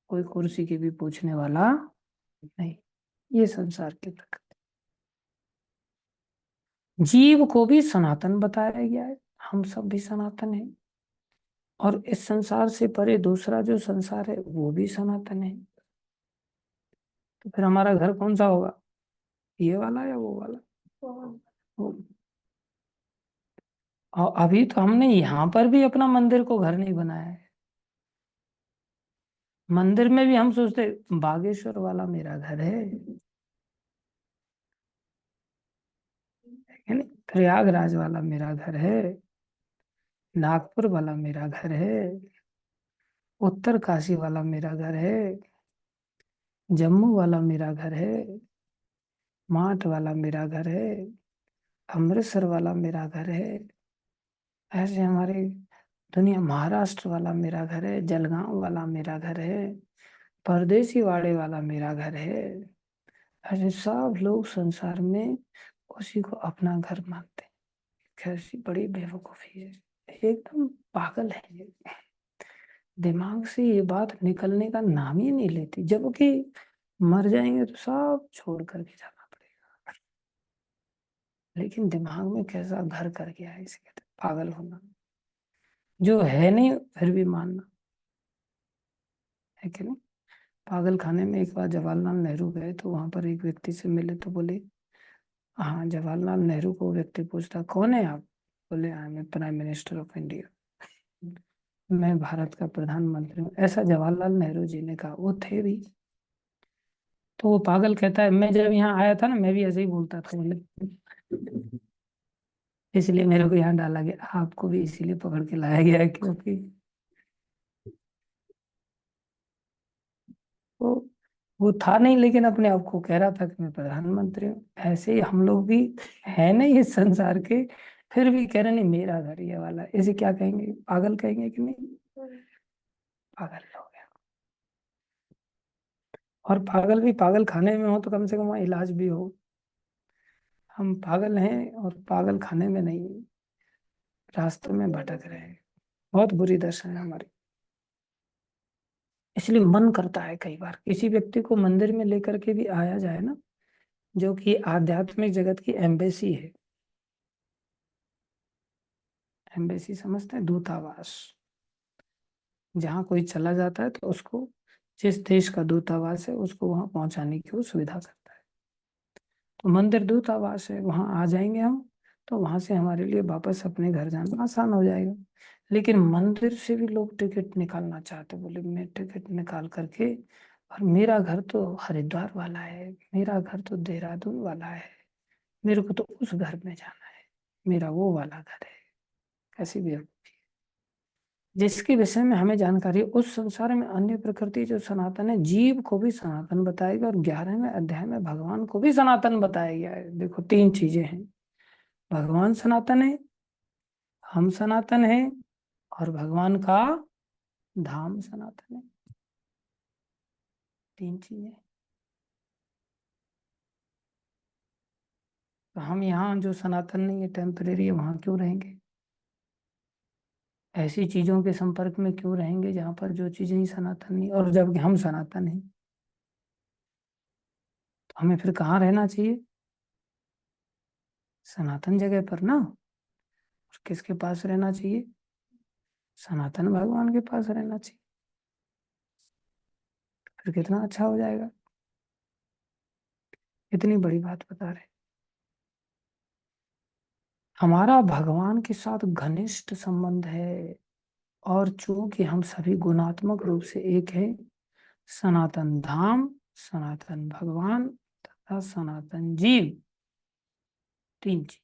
कोई कुर्सी की भी पूछने वाला नहीं। ये संसार की प्रकृति। जीव को भी सनातन बताया गया है, हम सब भी सनातन हैं। और इस संसार से परे दूसरा जो संसार है वो भी सनातन है। तो फिर हमारा घर कौन सा होगा? ये वाला या वो वाला? वो। और अभी तो हमने यहाँ पर भी अपना मंदिर को घर नहीं बनाया है। मंदिर में भी हम सोचते बागेश्वर वाला मेरा घर है नहीं? प्रयागराज वाला मेरा घर है, नागपुर वाला मेरा घर है, उत्तर काशी वाला मेरा घर है, जम्मू वाला मेरा घर है, माठ वाला मेरा घर है, अमृतसर वाला मेरा घर है। ऐसे हमारे दुनिया, महाराष्ट्र वाला मेरा घर है, जलगांव वाला मेरा घर है, परदेसी वाड़े वाला मेरा घर है। ऐसे सब लोग संसार में उसी को अपना घर मानते हैं। कैसी बड़ी बेवकूफी है, एकदम पागल है ये। दिमाग से ये बात निकलने का नाम ही नहीं लेती, जबकि मर जाएंगे तो सब छोड़ करके जाना पड़ेगा। लेकिन दिमाग में कैसा घर कर गया है, इसे कहते हैं पागल होना। जो है नहीं फिर भी मानना, है कि नहीं? पागल खाने में एक बार जवाहरलाल नेहरू गए तो वहां पर एक व्यक्ति से मिले तो बोले, हाँ। जवाहरलाल नेहरू को व्यक्ति पूछता, कौन है आप? बोले, I am prime minister of India, मैं भारत का प्रधानमंत्री हूँ। ऐसा जवाहरलाल नेहरू जी ने कहा, वो थे भी। तो वो पागल कहता है, मैं जब यहाँ आया था ना मैं भी ऐसे ही बोलता था, बोले इसलिए मेरे को यहाँ डाला गया, आपको भी इसीलिए पकड़ के लाया गया है क्योंकि वो वो था नहीं, लेकिन अपने आप को कह रहा था कि मैं प्रधानमंत्री हूँ। ऐसे ही हम लोग भी है नहीं इस संसार के, फिर भी कह रहे नहीं मेरा घर ये वाला। इसे क्या कहेंगे? पागल कहेंगे कि नहीं? पागल लोग हैं। और पागल भी पागल खाने में हो तो कम से कम वहाँ इलाज भी हो। हम पागल हैं और पागल खाने में नहीं। रास्ते में भटक रहे हैं, बहुत बुरी दशा है हमारी। इसलिए मन करता है कई बार किसी व्यक्ति को मंदिर में लेकर के भी आया जाए ना, जो कि आध्यात्मिक जगत की एम्बेसी है। एम्बेसी समझते हैं, दूतावास। जहाँ कोई चला जाता है तो उसको, जिस देश का दूतावास है उसको वहां पहुंचाने की वो सुविधा करता है। तो मंदिर दूतावास है, वहां आ जाएंगे हम, तो वहां से हमारे लिए वापस अपने घर जाना आसान हो जाएगा। लेकिन मंदिर से भी लोग टिकट निकालना चाहते, बोले मैं टिकट निकाल करके, और मेरा घर तो हरिद्वार वाला है, मेरा घर तो देहरादून वाला है, मेरे को तो उस घर में जाना है, मेरा वो वाला घर है। कैसी भी है, जिसके विषय में हमें जानकारी है, उस संसार में अन्य प्रकृति जो सनातन है, जीव को भी सनातन बताएगा, और 11वें अध्याय में भगवान को भी सनातन बताया गया है। देखो 3 चीजें हैं, भगवान सनातन है, हम सनातन है, और भगवान का धाम सनातन है। 3 चीजें। तो हम यहाँ जो सनातन नहीं है, टेम्परेरी है, वहां क्यों रहेंगे? ऐसी चीजों के संपर्क में क्यों रहेंगे जहां पर जो चीजें ही सनातन नहीं, और जबकि हम सनातन हैं। तो हमें फिर कहाँ रहना चाहिए? सनातन जगह पर ना। और किसके पास रहना चाहिए? सनातन भगवान के पास रहना चाहिए। फिर कितना अच्छा हो जाएगा। इतनी बड़ी बात बता रहे। हमारा भगवान के साथ घनिष्ठ संबंध है, और चूंकि हम सभी गुणात्मक रूप से एक है, सनातन धाम, सनातन भगवान तथा सनातन जीव, 3 चीज।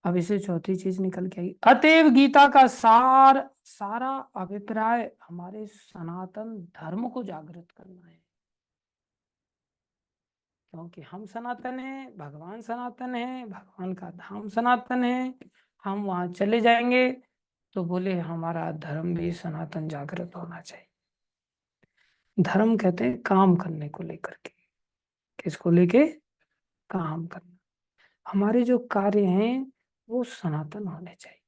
अब इसे चौथी चीज निकल के आई, अतएव गीता का सारा अभिप्राय हमारे सनातन धर्म को जागृत करना है। क्योंकि हम सनातन है, भगवान सनातन है, भगवान का धाम सनातन है, हम वहां चले जाएंगे, तो बोले हमारा धर्म भी सनातन जागृत होना चाहिए। धर्म कहते हैं काम करने को लेकर के। किसको लेके? काम करना। हमारे जो कार्य हैं वो सनातन होने चाहिए।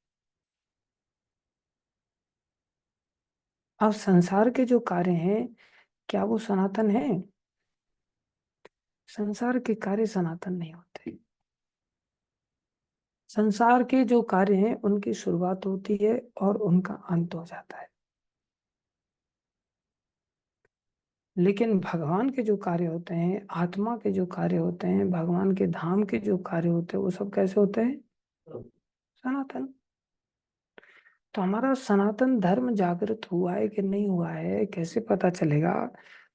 अब संसार के जो कार्य हैं, क्या वो सनातन है? संसार के कार्य सनातन नहीं होते। संसार के जो कार्य हैं उनकी शुरुआत होती है और उनका अंत हो जाता है। लेकिन भगवान के जो कार्य होते हैं, आत्मा के जो कार्य होते हैं, भगवान के धाम के जो कार्य होते हैं, वो सब कैसे होते हैं? सनातन। तो हमारा सनातन धर्म जागृत हुआ है कि नहीं हुआ है, कैसे पता चलेगा?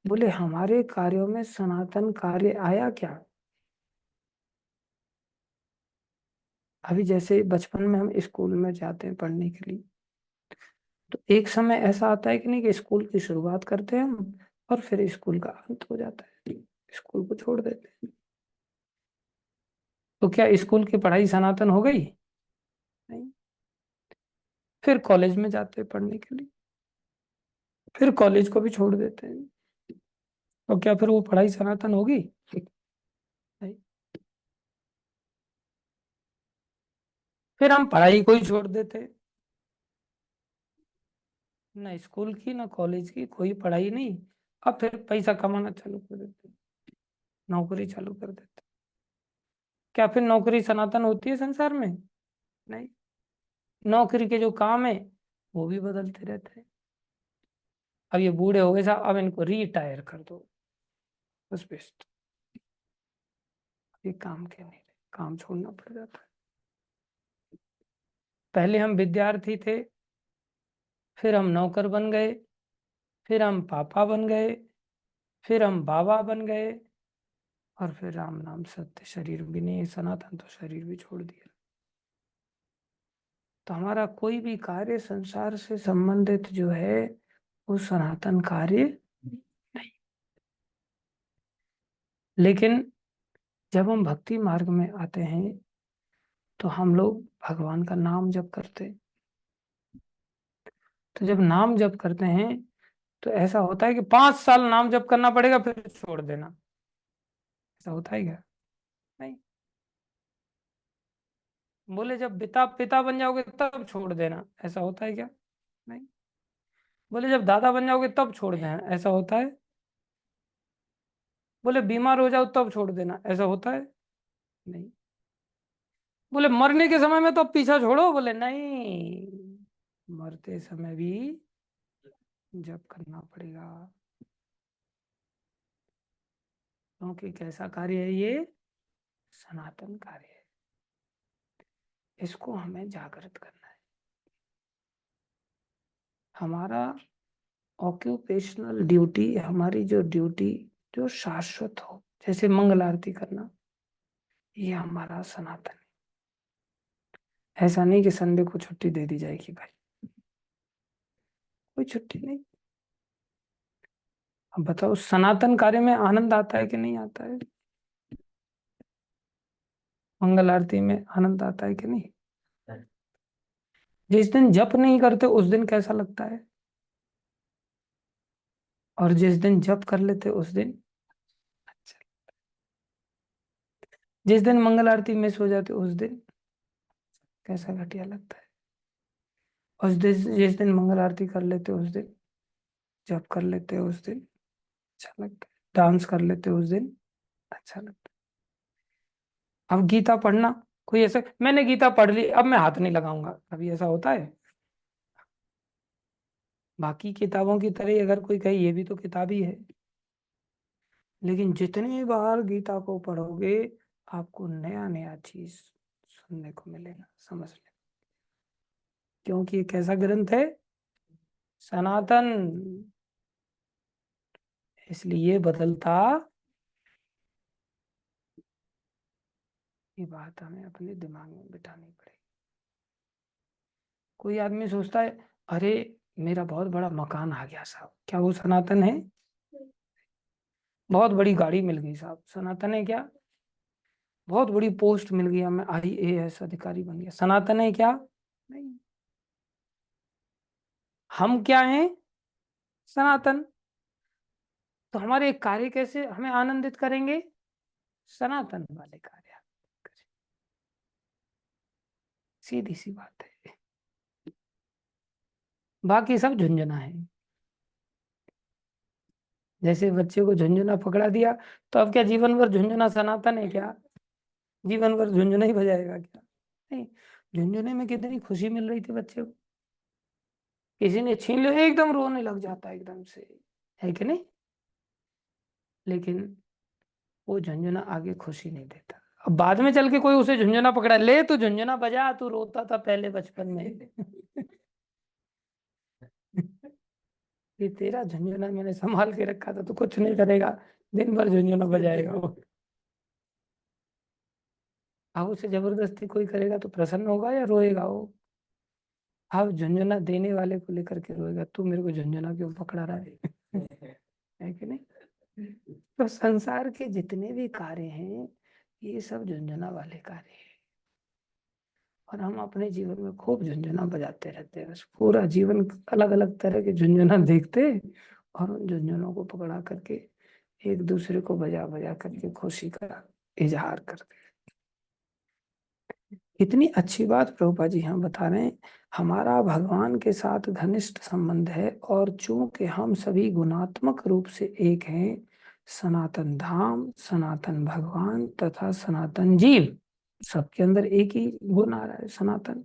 बोले हमारे कार्यों में सनातन कार्य आया क्या? अभी जैसे बचपन में हम स्कूल में जाते हैं पढ़ने के लिए, तो एक समय ऐसा आता है कि नहीं, कि स्कूल की शुरुआत करते हैं हम, और फिर स्कूल का अंत हो जाता है, स्कूल को छोड़ देते हैं। तो क्या स्कूल की पढ़ाई सनातन हो गई? नहीं। फिर कॉलेज में जाते हैं पढ़ने के लिए, फिर कॉलेज को भी छोड़ देते हैं। तो क्या फिर वो पढ़ाई सनातन होगी? नहीं। फिर हम पढ़ाई को ही छोड़ देते हैं, ना स्कूल की ना कॉलेज की कोई पढ़ाई नहीं। अब फिर पैसा कमाना चालू कर देते हैं, नौकरी चालू कर देते हैं। क्या फिर नौकरी सनातन होती है संसार में? नहीं। नौकरी के जो काम है वो भी बदलते रहते हैं। अब ये बूढ़े हो गए साहब, अब इनको रिटायर कर दो, बस बेस्ट। ये काम के नहीं रहे, काम छोड़ना पड़ जाता है। पहले हम विद्यार्थी थे, फिर हम नौकर बन गए, फिर हम पापा बन गए, फिर हम बाबा बन गए, और फिर राम नाम सत्य, शरीर भी नहीं है सनातन, तो शरीर भी छोड़ दिया। तो हमारा कोई भी कार्य संसार से संबंधित जो है वो सनातन कार्य नहीं। लेकिन जब हम भक्ति मार्ग में आते हैं तो हम लोग भगवान का नाम जप करते हैं। तो जब नाम जप करते हैं तो ऐसा होता है कि 5 साल नाम जप करना पड़ेगा, फिर छोड़ देना। ऐसा होता है क्या? नहीं। बोले जब पिता पिता बन जाओगे तब छोड़ देना, ऐसा होता है क्या? नहीं। बोले जब दादा बन जाओगे तब छोड़ देना, ऐसा होता है? बोले बीमार हो जाओ तब छोड़ देना, ऐसा होता है? नहीं। बोले मरने के समय में तो अब पीछा छोड़ो, बोले नहीं, मरते समय भी जप करना पड़ेगा। क्योंकि कैसा कार्य है ये? सनातन कार्य है। इसको हमें जागृत करना है। हमारा ऑक्यूपेशनल ड्यूटी, हमारी जो ड्यूटी जो शाश्वत हो, जैसे मंगल आरती करना, ये हमारा सनातन है। ऐसा नहीं कि संडे को छुट्टी दे दी जाएगी भाई, कोई छुट्टी नहीं। अब बताओ सनातन कार्य में आनंद आता है कि नहीं आता है? मंगल आरती में आनंद आता है कि नहीं? जिस दिन जप नहीं करते उस दिन कैसा लगता है? और जिस दिन जप कर लेते उस दिन अच्छा। जिस दिन मंगल आरती मिस हो जाती उस दिन कैसा घटिया लगता है? और जिस दिन मंगल आरती कर लेते उस दिन, जप कर लेते उस दिन अच्छा लगता है, डांस कर लेते उस दिन अच्छा लगता है। अब गीता पढ़ना, कोई ऐसा मैंने गीता पढ़ ली अब मैं हाथ नहीं लगाऊंगा, कभी ऐसा होता है? बाकी किताबों की तरह अगर कोई कहे ये भी तो किताब ही है, लेकिन जितनी बार गीता को पढ़ोगे आपको नया नया चीज सुनने को मिलेगा, समझने को। क्योंकि ये कैसा ग्रंथ है? सनातन। इसलिए बदलता, ये बात हमें अपने दिमाग में बिठानी पड़ेगी। कोई आदमी सोचता है अरे मेरा बहुत बड़ा मकान आ गया साहब, क्या वो सनातन है? बहुत बड़ी गाड़ी मिल गई साहब, सनातन है क्या? बहुत बड़ी पोस्ट मिल गया, मैं IAS अधिकारी बन गया, सनातन है क्या? नहीं। हम क्या हैं? सनातन। तो हमारे कार्य कैसे हमें आनंदित करेंगे? सनातन वाले कार्य करें। सीधी सी बात है, बाकी सब झुंझुना है। जैसे बच्चे को झुंझुना पकड़ा दिया, तो अब क्या जीवन भर झुंझुना सनातन है क्या? जीवन भर झुंझुना ही बजाएगा क्या? नहीं। झुंझुने में कितनी खुशी मिल रही थी बच्चे को, किसी ने छीन लिया एकदम रोने लग जाता है एकदम से, है कि नहीं? लेकिन वो झुंझुना आगे खुशी नहीं देता। अब बाद में चल के कोई उसे झुंझुना पकड़ा ले, तू झुंझुना बजा, तू रोता था पहले बचपन में। ये तेरा झुंझुना मैंने संभाल के रखा था, तू कुछ नहीं करेगा, दिन भर झुंझुना बजाएगा वो। अब उसे जबरदस्ती कोई करेगा तो प्रसन्न होगा या रोएगा वो? अब झुंझुना देने वाले को लेकर के रोएगा, तू मेरे को झुंझुना क्यों पकड़ा रहा है? है कि नहीं? तो संसार के जितने भी कार्य हैं ये सब झुंझुना वाले कार्य हैं। और हम अपने जीवन में खूब झुंझुना बजाते रहते हैं, बस पूरा जीवन अलग अलग तरह के झुंझुना देखते, और उन झुंझुनों को पकड़ा करके एक दूसरे को बजा बजा करके खुशी का इजहार करते हैं। इतनी अच्छी बात प्रभुपा जी यहाँ बता रहे हैं। हमारा भगवान के साथ घनिष्ठ संबंध है, और चूंकि हम सभी गुणात्मक रूप से एक हैं, सनातन धाम, सनातन भगवान तथा सनातन जीव, सबके अंदर एक ही गुण आ रहा है, सनातन।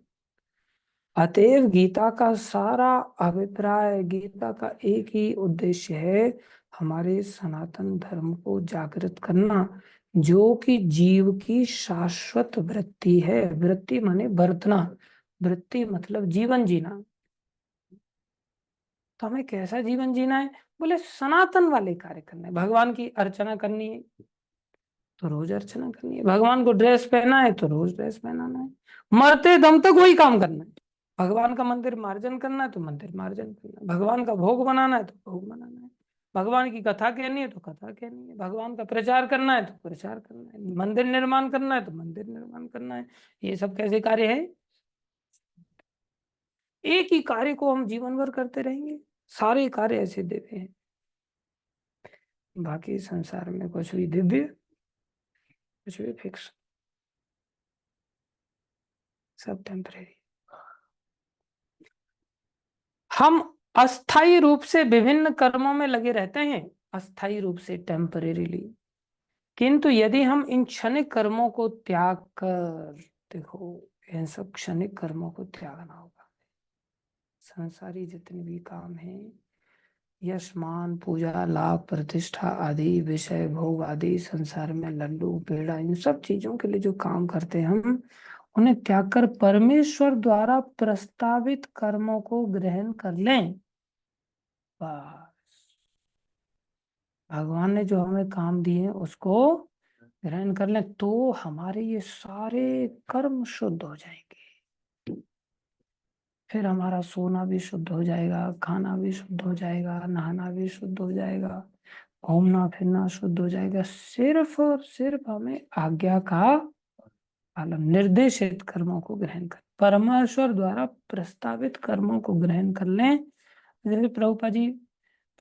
अतएव गीता का सारा अभिप्राय, गीता का एक ही उद्देश्य है, हमारे सनातन धर्म को जागृत करना, जो कि जीव की शाश्वत वृत्ति है। वृत्ति माने बरतना, वृत्ति मतलब जीवन जीना। तो हमें कैसा जीवन जीना है? बोले सनातन वाले कार्य करना है। भगवान की अर्चना करनी है तो रोज अर्चना करनी है, भगवान को ड्रेस पहना है तो रोज ड्रेस पहनाना है, मरते दम तक वही काम करना है। भगवान का मंदिर मार्जन करना है तो मंदिर मार्जन करना है, भगवान का भोग बनाना है तो भोग बनाना है, भगवान की कथा कहनी है तो कथा कहनी है, भगवान का प्रचार करना है तो प्रचार करना है, मंदिर निर्माण करना है तो मंदिर निर्माण करना है। ये सब कैसे कार्य है? एक ही कार्य को हम जीवन भर करते रहेंगे, सारे कार्य ऐसे दिव्य हैं। बाकी संसार में कुछ भी दिव्य, कुछ भी फिक्स। सब टेम्परेरी। हम अस्थायी रूप से विभिन्न कर्मों में लगे रहते हैं, अस्थायी रूप से, टेम्परेरीली। किंतु यदि हम इन क्षणिक कर्मों को त्याग कर, देखो, इन सब क्षणिक कर्मों को त्यागना होगा। संसारी जितने भी काम हैं, यश मान पूजा लाभ प्रतिष्ठा आदि विषय भोग आदि, संसार में लड्डू पेड़ा, इन सब चीजों के लिए जो काम करते हैं हम, उन्हें त्याग कर परमेश्वर द्वारा प्रस्तावित कर्मों को ग्रहण कर लें। बस, भगवान ने जो हमें काम दिए हैं उसको ग्रहण कर लें, तो हमारे ये सारे कर्म शुद्ध हो जाएंगे। फिर हमारा सोना भी शुद्ध हो जाएगा, खाना भी शुद्ध हो जाएगा, नहाना भी शुद्ध हो जाएगा, घूमना फिरना शुद्ध हो जाएगा। सिर्फ और सिर्फ हमें आज्ञा का पालन, निर्देशित कर्मों को ग्रहण कर, परमेश्वर द्वारा प्रस्तावित कर्मों को ग्रहण कर लें। जैसे प्रभुपाद जी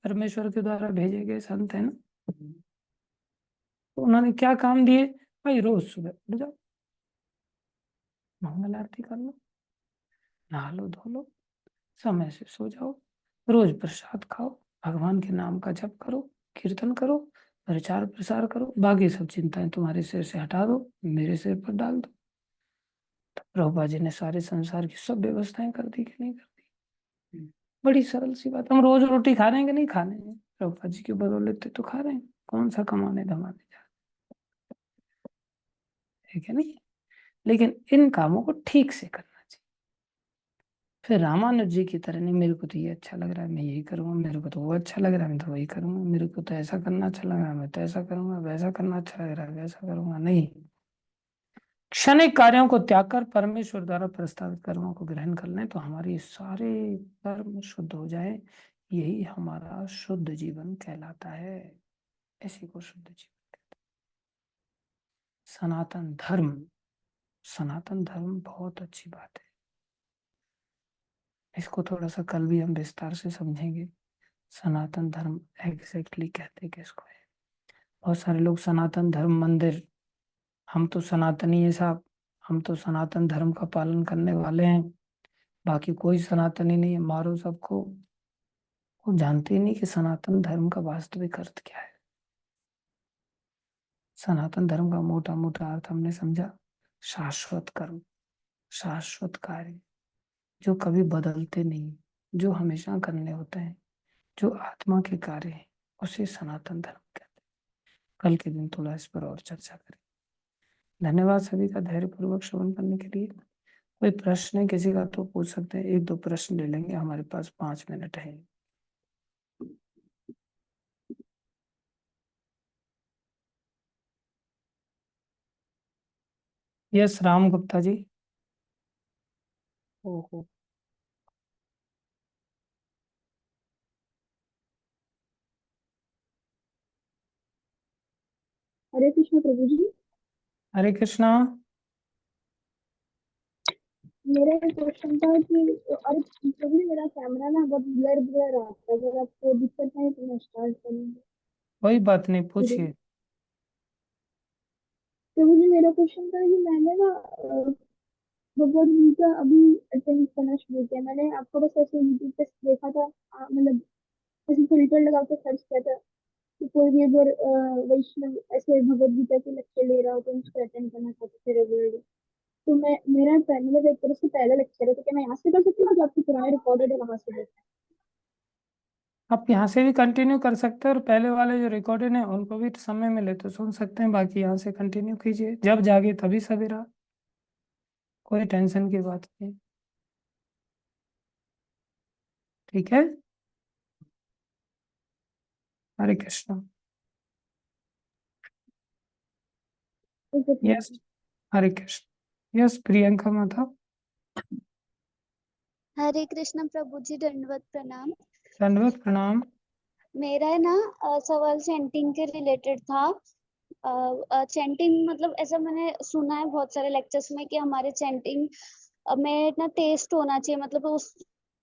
परमेश्वर के द्वारा भेजे गए संत है ना, तो उन्होंने क्या काम दिए? भाई रोज सुबह उठ जाओ, मंगल आरती कर लो, नहा लो धो लो, समय से सो जाओ, रोज प्रसाद खाओ, भगवान के नाम का जप करो, कीर्तन करो, प्रचार प्रसार करो, बाकी सब चिंताएं तुम्हारे सिर से हटा दो, मेरे सिर पर डाल दो। तो प्रभुपाद जी ने सारे संसार की सब व्यवस्थाएं कर दी कि नहीं कर दी? बड़ी सरल सी बात। हम रोज रोटी खा रहे हैं कि नहीं खा रहे हैं? प्रभुपाद जी की बदौलत तो खा रहे हैं। कौन सा कमाने धमाने जा रहे हैं, क्या नहीं? लेकिन इन कामों को ठीक से करना चाहिए। फिर रामानुज जी की तरह नहीं, मेरे को तो ये अच्छा लग रहा है मैं यही करूंगा, मेरे को तो वो अच्छा लग रहा है मैं तो वही करूंगा, मेरे को तो ऐसा करना अच्छा लग रहा है मैं तो ऐसा करूंगा, वैसा करना अच्छा लग रहा है वैसा करूंगा। नहीं, क्षणिक कार्यों को त्याग कर परमेश्वर द्वारा प्रस्तावित कर्मों को ग्रहण कर लें, तो हमारी सारे कर्म शुद्ध हो जाए। यही हमारा शुद्ध जीवन कहलाता है। इसी को शुद्ध जीवन कहते हैं। सनातन धर्म, सनातन धर्म बहुत अच्छी बात है। इसको थोड़ा सा कल भी हम विस्तार से समझेंगे। सनातन धर्म एग्जैक्टली कहते किसको है? बहुत सारे लोग सनातन धर्म मंदिर, हम तो सनातनी है साहब, हम तो सनातन धर्म का पालन करने वाले हैं, बाकी कोई सनातनी नहीं है, मारो सबको। वो जानते ही नहीं कि सनातन धर्म का वास्तविक अर्थ क्या है। सनातन धर्म का मोटा मोटा अर्थ हमने समझा, शाश्वत कर्म, शाश्वत कार्य, जो कभी बदलते नहीं, जो हमेशा करने होते हैं, जो आत्मा के कार्य हैं, उसे सनातन धर्म कहते हैं। कल के दिन थोड़ा इस पर और चर्चा करें। धन्यवाद सभी का धैर्यपूर्वक श्रवण करने के लिए। कोई प्रश्न है किसी का तो पूछ सकते हैं, एक दो प्रश्न ले लेंगे, हमारे पास 5 मिनट है। यस राम गुप्ता जी। ओहो। हरे कृष्ण प्रभु जी। हरे कृष्णा। मेरा एक क्वेश्चन था कि अरे प्रभु जी, मेरा कैमरा ना बहुत ब्लर ब्लर आता है, अगर आपको दिक्कत नहीं तो मैं स्टार्ट करूंगी। कोई बात नहीं, प्रभु पूछिए। जी, मेरा क्वेश्चन था कि मैंने ना भगवद गीता अभी अटेंड करना शुरू किया। मैंने आपको बस ऐसे यूट्यूब पे देखा था, मतलब ऐसे फिल्टर लगा के सर्च किया था कि कोई भी अगर वैष्णव ऐसे भगवद गीता के लेक्चर ले रहा हो तो उसको अटेंड करना चाहते थे रेगुलरली। तो मैं मेरा मतलब एक तरह से पहला लेक्चर है, तो क्या मैं यहाँ से कर सकती हूँ, जो आपके पुराने रिकॉर्डेड है वहां से? आप यहाँ से भी कंटिन्यू कर सकते हैं, और पहले वाले जो रिकॉर्डेड हैं उनको भी समय मिले तो सुन सकते हैं, बाकी यहाँ से कंटिन्यू कीजिए, जब जागे तभी सवेरा, कोई टेंशन की बात नहीं। ठीक है। हरे कृष्णा। ठीक है यस। प्रभु। हरे कृष्ण। यस प्रियंका माता। हरे कृष्ण प्रभु जी, दंडवत प्रणाम। दंडवत प्रणाम। मेरा है ना सवाल चैंटिंग के रिलेटेड था। चैंटिंग मतलब ऐसा मैंने सुना है बहुत सारे लेक्चर्स में कि हमारे चैंटिंग में ना टेस्ट होना चाहिए, मतलब उस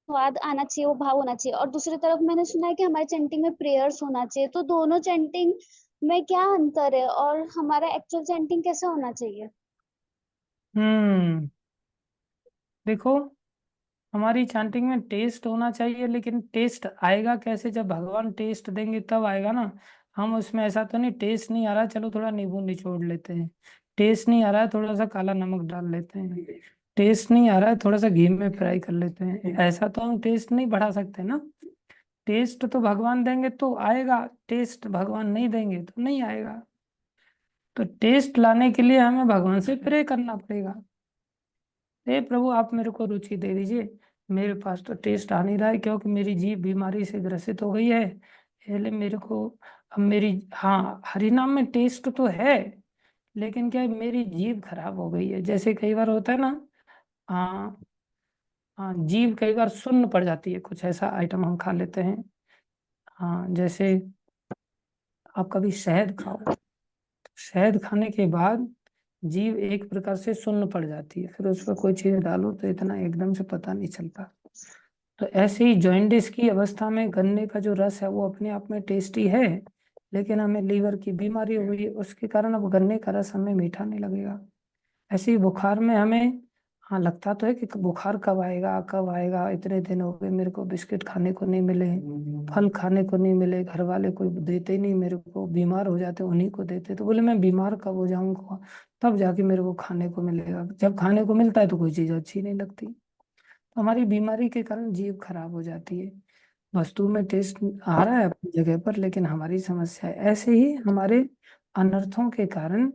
स्वाद आना चाहिए, वो भाव होना चाहिए। और दूसरी तरफ मैंने सुना है कि हमारे चैंटिंग में प्रेयर्स होना चाहिए। तो दोनों चैंटिंग में क्या अंतर है और हमारा एक्चुअल चैंटिंग कैसा होना चाहिए? हम्म देखो, हमारी चैंटिंग में टेस्ट होना चाहिए, लेकिन टेस्ट आएगा कैसे? जब भगवान टेस्ट देंगे तब आएगा ना। हम उसमें ऐसा तो नहीं, टेस्ट नहीं आ रहा चलो थोड़ा नींबू निचोड़ लेते हैं, टेस्ट नहीं आ रहा है थोड़ा सा काला नमक डाल लेते हैं, टेस्ट नहीं आ रहा है थोड़ा सा घी में फ्राई कर लेते हैं, ऐसा तो हम टेस्ट नहीं बढ़ा सकते ना। टेस्ट तो भगवान देंगे तो आएगा, टेस्ट भगवान नहीं देंगे तो नहीं आएगा। तो टेस्ट लाने के लिए हमें भगवान से प्रे करना पड़ेगा। हे प्रभु आप मेरे को रुचि दे दीजिए, मेरे पास तो टेस्ट आ नहीं रहा है क्योंकि मेरी जीभ बीमारी से ग्रसित हो गई है, इसलिए मेरे को अब मेरी, हाँ हरि नाम में टेस्ट तो है, लेकिन क्या है मेरी जीभ खराब हो गई है। जैसे कई बार होता है ना, हाँ हाँ, जीभ कई बार सुन्न पड़ जाती है, कुछ ऐसा आइटम हम खा लेते हैं। हाँ, जैसे आप कभी शहद खाओ, शहद खाने के बाद जीभ एक प्रकार से सुन्न पड़ जाती है, फिर उस पर कोई चीज डालो तो इतना एकदम से पता नहीं चलता। तो ऐसे ही जॉइंडिस की अवस्था में गन्ने का जो रस है वो अपने आप में टेस्टी है, लेकिन हमें लीवर की बीमारी हो गई है, उसके कारण अब गन्ने का रस हमें मीठा नहीं लगेगा। ऐसे ही बुखार में हमें, हाँ लगता तो है कि बुखार कब आएगा कब आएगा, इतने दिन हो गए मेरे को बिस्किट खाने को नहीं मिले, फल खाने को नहीं मिले, घर वाले कोई देते ही नहीं मेरे को, बीमार हो जाते उन्हीं को देते, तो बोले मैं बीमार कब हो जाऊंगा तब जाके मेरे को खाने को मिलेगा। जब खाने को मिलता है तो कोई चीज़ अच्छी नहीं लगती। तो हमारी बीमारी के कारण जीभ खराब हो जाती है। वस्तु में टेस्ट आ रहा है अपनी जगह पर, लेकिन हमारी समस्या है। ऐसे ही हमारे अनर्थों के कारण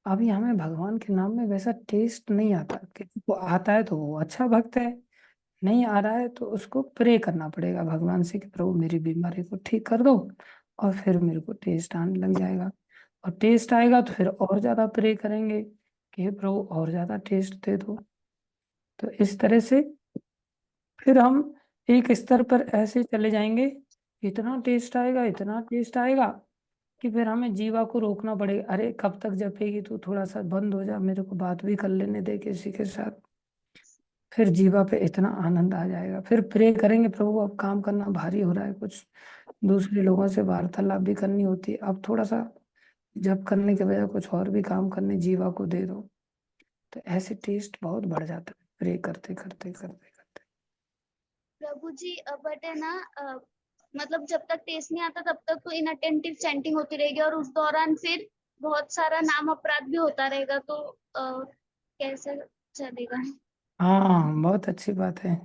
अभी हमें भगवान के नाम में वैसा टेस्ट नहीं आता। किसी को आता है तो वो अच्छा भक्त है, नहीं आ रहा है तो उसको प्रे करना पड़ेगा भगवान से कि प्रभु मेरी बीमारी को ठीक कर दो, और फिर मेरे को टेस्ट आने लग जाएगा। और टेस्ट आएगा तो फिर और ज्यादा प्रे करेंगे कि हे प्रभु और ज्यादा टेस्ट दे दो। तो इस तरह से फिर हम एक स्तर पर ऐसे चले जाएंगे, इतना टेस्ट आएगा इतना टेस्ट आएगा कि फिर हमें जीवा को रोकना पड़ेगा, अरे कब तक जपेगी तू, थोड़ा सा बंद हो जा, मेरे को बात भी कर लेने दे किसी के साथ। फिर जीवा पे इतना आनंद आ जाएगा, फिर प्रे करेंगे प्रभु अब काम करना भारी हो रहा है, कुछ दूसरे लोगों से वार्तालाप भी करनी होती है, अब थोड़ा सा जप करने के बजाय कुछ और भी काम करने जीवा को दे दो। तो ऐसे टेस्ट बहुत बढ़ जाता है प्रे करते करते करते करते। प्रभु जी बट है ना मतलब जब तक टेस्ट नहीं आता तब तक तो इनअटेंटिव चैंटिंग होती रहेगी और उस दौरान फिर बहुत सारा नाम अपराध भी होता रहेगा, तो कैसे चलेगा? हाँ बहुत अच्छी बात है।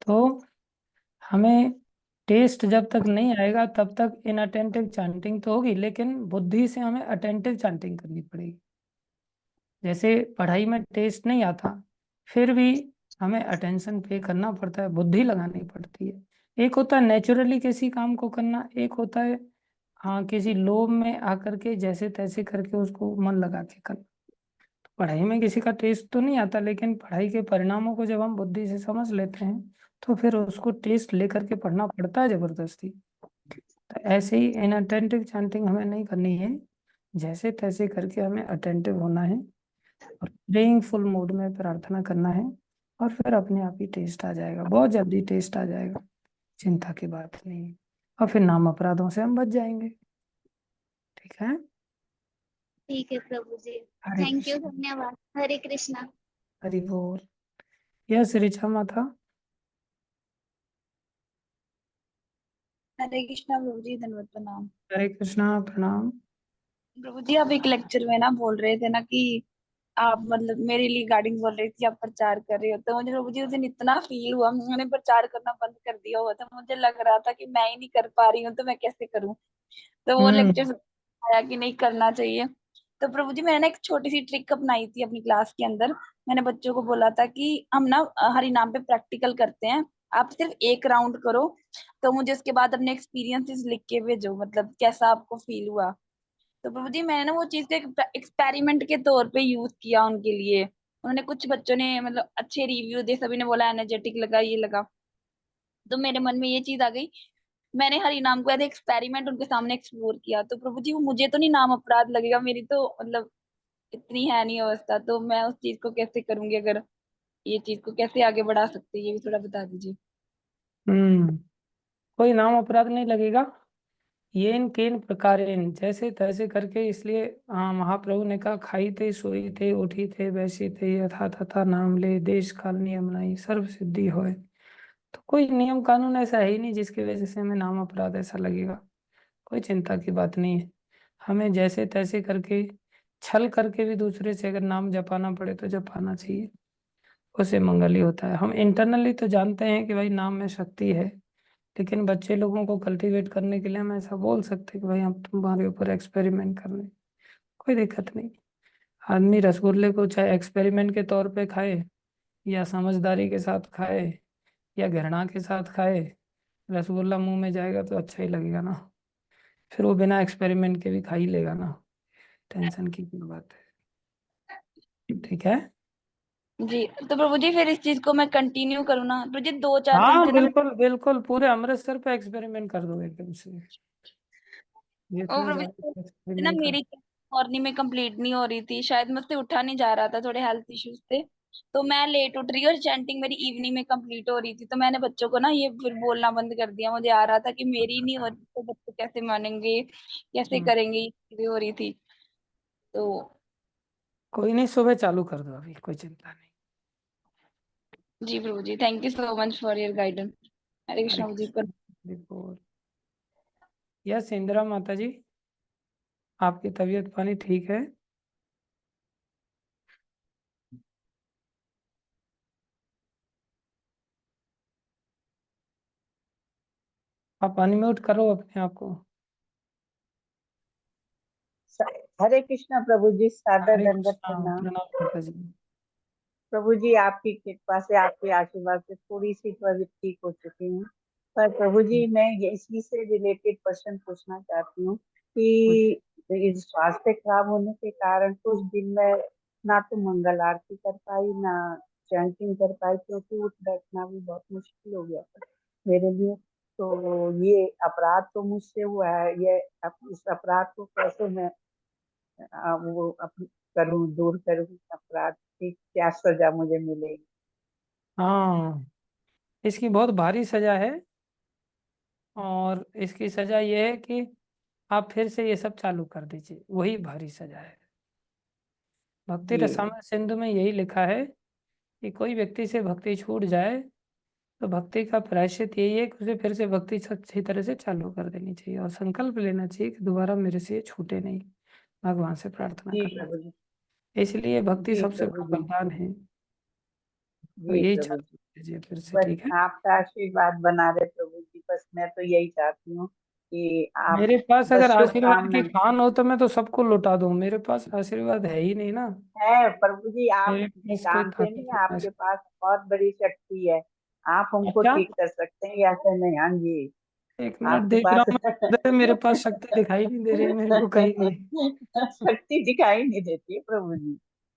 तो हमें टेस्ट जब तक नहीं आएगा तब तक इनअटेंटिव चैंटिंग तो होगी, लेकिन बुद्धि से हमें अटेंटिव चैंटिंग करनी पड़ेगी। जैसे पढ़ाई में टेस्ट नहीं आता, फिर भी हमें अटेंशन पे करना पड़ता है, बुद्धि लगानी पड़ती है। एक होता है नेचुरली किसी काम को करना, एक होता है हाँ किसी लोभ में आकर के जैसे तैसे करके उसको मन लगा के करना। तो पढ़ाई में किसी का टेस्ट तो नहीं आता, लेकिन पढ़ाई के परिणामों को जब हम बुद्धि से समझ लेते हैं तो फिर उसको टेस्ट लेकर के पढ़ना पड़ता है जबरदस्ती। तो ऐसे ही इनअटेंटिव चैंटिंग हमें नहीं करनी है, जैसे तैसे करके हमें अटेंटिव होना है और प्रेइंग फुल मूड में प्रार्थना करना है, और फिर अपने आप ही टेस्ट आ जाएगा, बहुत जल्दी टेस्ट आ जाएगा, चिंता की बात नहीं है। और फिर नाम अपराधों से हम बच जाएंगे। ठीक है। ठीक है प्रभु जी। हरे थैंक यू, कृष्ण। धन्यवाद। हरे कृष्णा। हरि बोल। यस ऋचा माता। हरे कृष्णा प्रभु जी, धन्यवाद प्रणाम। हरे कृष्णा प्रणाम। प्रभु जी आप एक लेक्चर में ना बोल रहे थे ना कि आप मतलब मेरे लिए गार्डिंग बोल रही थी, आप प्रचार कर रहे हो, तो मुझे प्रभु जी उस दिन इतना फील हुआ, मैंने प्रचार करना बंद कर दिया हुआ था, मुझे लग रहा था कि मैं ही नहीं कर पा रही हूँ तो मैं कैसे करूँ। तो वो हम्म। लेक्चर आया कि नहीं करना चाहिए। तो प्रभु जी मैंने ना एक छोटी सी ट्रिक अपनाई थी अपनी क्लास के अंदर। मैंने बच्चों को बोला था कि हम ना हरि नाम पे प्रैक्टिकल करते हैं, आप सिर्फ एक राउंड करो, तो मुझे उसके बाद अपने एक्सपीरियंसेस लिख के भेजो, मतलब कैसा आपको फील हुआ। तो प्रभु जी मैंने ना वो चीज को एक एक्सपेरिमेंट के तौर पे यूज किया उनके लिए। उन्होंने, कुछ बच्चों ने मतलब अच्छे रिव्यू दे, सभी ने बोला एनर्जेटिक लगा, ये लगा। तो मेरे मन में ये चीज आ गई, मैंने हरि नाम को एज एक्सपेरिमेंट उनके सामने एक्सप्लोर किया, तो प्रभु जी वो मुझे तो नहीं नाम अपराध लगेगा, मेरी तो मतलब इतनी है नहीं अवस्था, तो मैं उस चीज को कैसे करूंगी, अगर ये चीज को कैसे आगे बढ़ा सकते हैं, ये भी थोड़ा बता दीजिए। हम्म। कोई नाम अपराध नहीं लगेगा। येन केन प्रकारेण, जैसे तैसे करके। इसलिए महाप्रभु ने कहा, खाई थे सोई थे उठी थे वैसी थे, यथा तथा नाम ले, देश काल नियम नहीं, सर्व सिद्धि होए। तो कोई नियम कानून ऐसा है ही नहीं जिसकी वजह से हमें नाम अपराध ऐसा लगेगा। कोई चिंता की बात नहीं है। हमें जैसे तैसे करके, छल करके भी दूसरे से अगर नाम जपाना पड़े तो जपाना चाहिए, उससे मंगल ही होता है। हम इंटरनली तो जानते हैं कि भाई नाम में शक्ति है, लेकिन बच्चे लोगों को कल्टीवेट करने के लिए हम ऐसा बोल सकते हैं कि भाई हम तुम्हारे ऊपर एक्सपेरिमेंट कर रहे हैं, कोई दिक्कत नहीं। आदमी रसगुल्ले को चाहे एक्सपेरिमेंट के तौर पे खाए, या समझदारी के साथ खाए, या घृणा के साथ खाए, रसगुल्ला मुंह में जाएगा तो अच्छा ही लगेगा ना। फिर वो बिना एक्सपेरिमेंट के भी खा ही लेगा ना। टेंशन की क्या बात है, ठीक है। जी। तो प्रभु जी फिर इस चीज को मैं कंटिन्यू करूँ ना प्रभु जी? 2-4 दिन हाँ से ना बिल्कुल बिल्कुल, पूरे अमृतसर पे एक्सपेरिमेंट कर दो एकदम से, ओ जितना प्रभु ज्यादा जी, ना एक्सपेरिमेंट कर। मेरी मॉर्निंग में कंप्लीट नहीं हो रही थी, शायद मुझसे उठा नहीं जा रहा था, थोड़े हेल्थ इश्यूज थे। तो मैं लेट उठ रही और चैंटिंग मेरी इवनिंग में कंप्लीट हो रही थी। तो मैंने बच्चों को ना ये फिर बोलना बंद कर दिया, मुझे आ रहा था कि मेरी नहीं हो रही तो बच्चे कैसे मानेंगे, कैसे हम्म, करेंगे, ये चीजें हो रही थी। तो कोई नहीं, सुबह चालू कर दो, अभी कोई चिंता नहीं। जी Prabhu ji, thank you so much for your guidance. Hare Hare Krishna Prabhu ji. Krishna, Hari बोल। यस इंदिरा माता जी, आपकी तबीयत पानी ठीक है? आप अनम्यूट करो अपने आप को। हरे कृष्णा प्रभु जी, सादर हरे दंडवत कृष्णा, प्रणाम। प्रणाम माता जी। प्रभु जी आपकी कृपा से, आपके आशीर्वाद से थोड़ी सी तो अभी ठीक हो चुकी हूँ। पर प्रभु जी मैं ये इसी से रिलेटेड क्वेश्चन पूछना चाहती हूँ कुछ कि इस स्वास्थ्य खराब होने के कारण कुछ दिन मैं ना तो मंगल आरती कर पाई ना चैंटिंग कर पाई, क्योंकि उठ बैठना भी बहुत मुश्किल हो गया था मेरे लिए। तो ये अपराध तो मुझसे हुआ है, ये इस अपराध को कैसे मैं वो करूँ, दूर करूँ अपराध की, क्या सजा मुझे मिलेगी? हाँ, इसकी बहुत भारी सजा है, और इसकी सजा ये है कि आप फिर से ये सब चालू कर दीजिए, वही भारी सजा है। भक्ति जी रसामृत सिंधु में यही लिखा है कि कोई व्यक्ति से भक्ति छूट जाए तो भक्ति का प्रायश्चित यही है कि उसे फिर से भक्ति अच्छी तरह से चालू कर देनी चाहिए, और संकल्प लेना चाहिए कि दोबारा मेरे से ये छूटे नहीं। भगवान से प्रार्थना जी करना प्रभु जी। चाहिए। इसलिए भक्ति जी सबसे प्रभु बड़ा जी। वरदान है। तो जी यही प्रभु चालू जी। कर दीजिए फिर से, बस ठीक है। आपका आशीर्वाद बना रहे प्रभु जी, बस मैं तो यही चाहती हूँ कि आप मेरे पास अगर बस आशीर्वाद की शुभकामनाएं खान हो तो मैं तो सबको लुटा दूं, मेरे पास आशीर्वाद है ही नहीं ना। है प्रभु जी। आप मेरे पास कोई जानते ताकत नहीं, नहीं है। आपके पास बहुत बड़ी शक्ति है, आप हमको क्या? ठीक कर सकते हैं, ऐसे नहीं। हाँ जी, एक मिनट, आपके देख रहा पास हूँ मैं इधर, मेरे पास शक्ति दिखाई नहीं दे रही मेरे को कहीं भी। शक्ति दिखाई नहीं देती है प्रभु जी,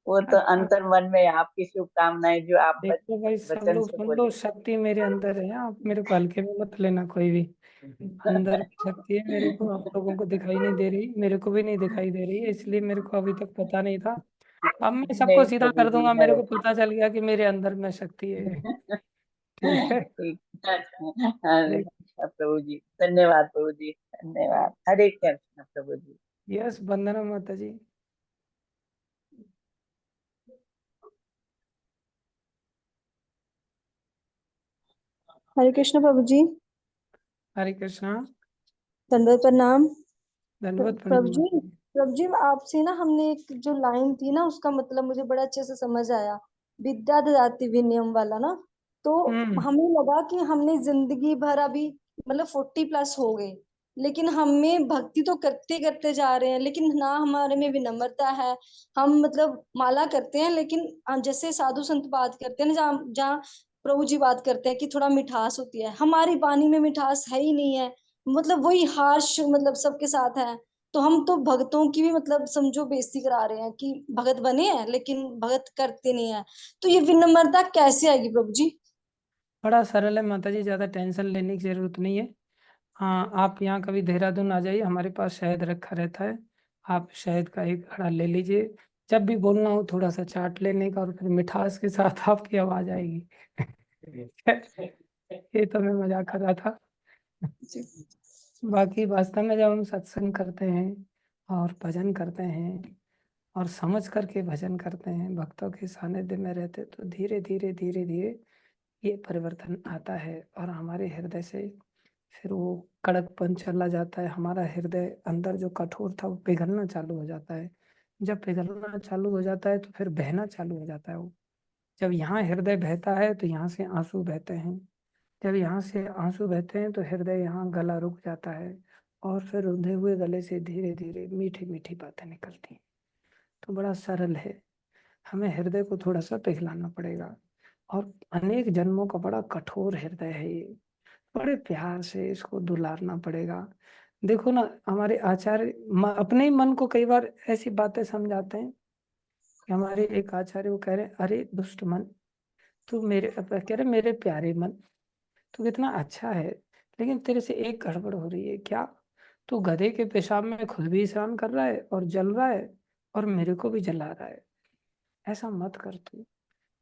वो तो अच्छा, अंतर मन में आपकी शुभकामनाएं जो आप देखो भाई, सुन वचन लो से सुन लो, बोले। शक्ति मेरे अंदर है, आप मेरे को हल्के में मत लेना कोई भी। अंदर की शक्ति है मेरे को, आप लोगों को दिखाई नहीं दे रही, मेरे को भी नहीं दिखाई दे रही है, इसलिए मेरे को अभी तक पता नहीं था। अब मैं सबको नहीं सीधा प्रभु कर जी दूंगा, है। मेरे को पता चल गया कि मेरे अंदर में शक्ति है। ठीक है। ठीक। हाँ, प्रभु जी धन्यवाद, प्रभु जी धन्यवाद। हरे कृष्ण प्रभु जी। यस, वंदना माता जी। हरे कृष्ण प्रभु जी। हरे कृष्णा, दंडवत प्रणाम। धन्यवाद प्रभु प्रणाम जी, माता जी। प्रभु जी आपसे ना हमने एक जो लाइन थी ना, उसका मतलब मुझे बड़ा अच्छे से समझ आया, विद्या ददाति विनयम वाला ना। तो हम्म। हमें लगा कि हमने जिंदगी भर अभी मतलब 40+ हो गए, लेकिन हमें भक्ति तो करते करते जा रहे हैं, लेकिन ना हमारे में विनम्रता है। हम मतलब माला करते हैं, लेकिन जैसे साधु संत बात करते हैं ना, जहाँ जहाँ प्रभु जी बात करते हैं कि थोड़ा मिठास होती है, हमारी वाणी में मिठास है ही नहीं है। मतलब वही हार्श मतलब सबके साथ है। तो हम तो भक्तों की भी मतलब समझो बेइज्जती करा रहे हैं कि भगत बने हैं लेकिन भगत करते नहीं है। तो ये विनम्रता कैसे आएगी प्रभु जी? बड़ा सरल है माता जी, ज़्यादा टेंशन लेने की जरूरत नहीं है। हाँ, आप यहाँ कभी देहरादून आ जाइए, हमारे पास शहद रखा रहता है। आप शहद का एक घड़ा ले लीजिए, जब भी बोलना हो थोड़ा सा चाट लेने का, और फिर मिठास के साथ आपकी आवाज आएगी। ये तो मैं मजाक कर रहा था। बाकी वास्तव में जब हम सत्संग करते हैं और भजन करते हैं और समझ करके भजन करते हैं, भक्तों के सानिध्य में रहते, तो धीरे धीरे धीरे धीरे ये परिवर्तन आता है और हमारे हृदय से फिर वो कड़कपन चला जाता है। हमारा हृदय अंदर जो कठोर था वो पिघलना चालू हो जाता है। जब पिघलना चालू हो जाता है तो फिर बहना चालू हो जाता है वो। जब यहाँ हृदय बहता है तो यहाँ से आंसू बहते हैं। जब यहाँ से आंसू बहते हैं तो हृदय यहाँ गला रुक जाता है और फिर रुंधे हुए गले से धीरे धीरे मीठी मीठी बातें निकलती हैं। तो बड़ा सरल है, हमें हृदय को थोड़ा सा पिघलाना पड़ेगा। और अनेक जन्मों का बड़ा कठोर हृदय है ये, बड़े प्यार से इसको दुलारना पड़ेगा। देखो ना, हमारे आचार्य अपने ही मन को कई बार ऐसी बातें समझाते हैं कि हमारे एक आचार्य वो कह रहे, अरे दुष्ट मन, तू मेरे कह रहे मेरे प्यारे मन, तू कितना अच्छा है, लेकिन तेरे से एक गड़बड़ हो रही है। क्या? तू गधे के पेशाब में खुद भी स्नान कर रहा है और जल रहा है और मेरे को भी जला रहा है। ऐसा मत कर तू।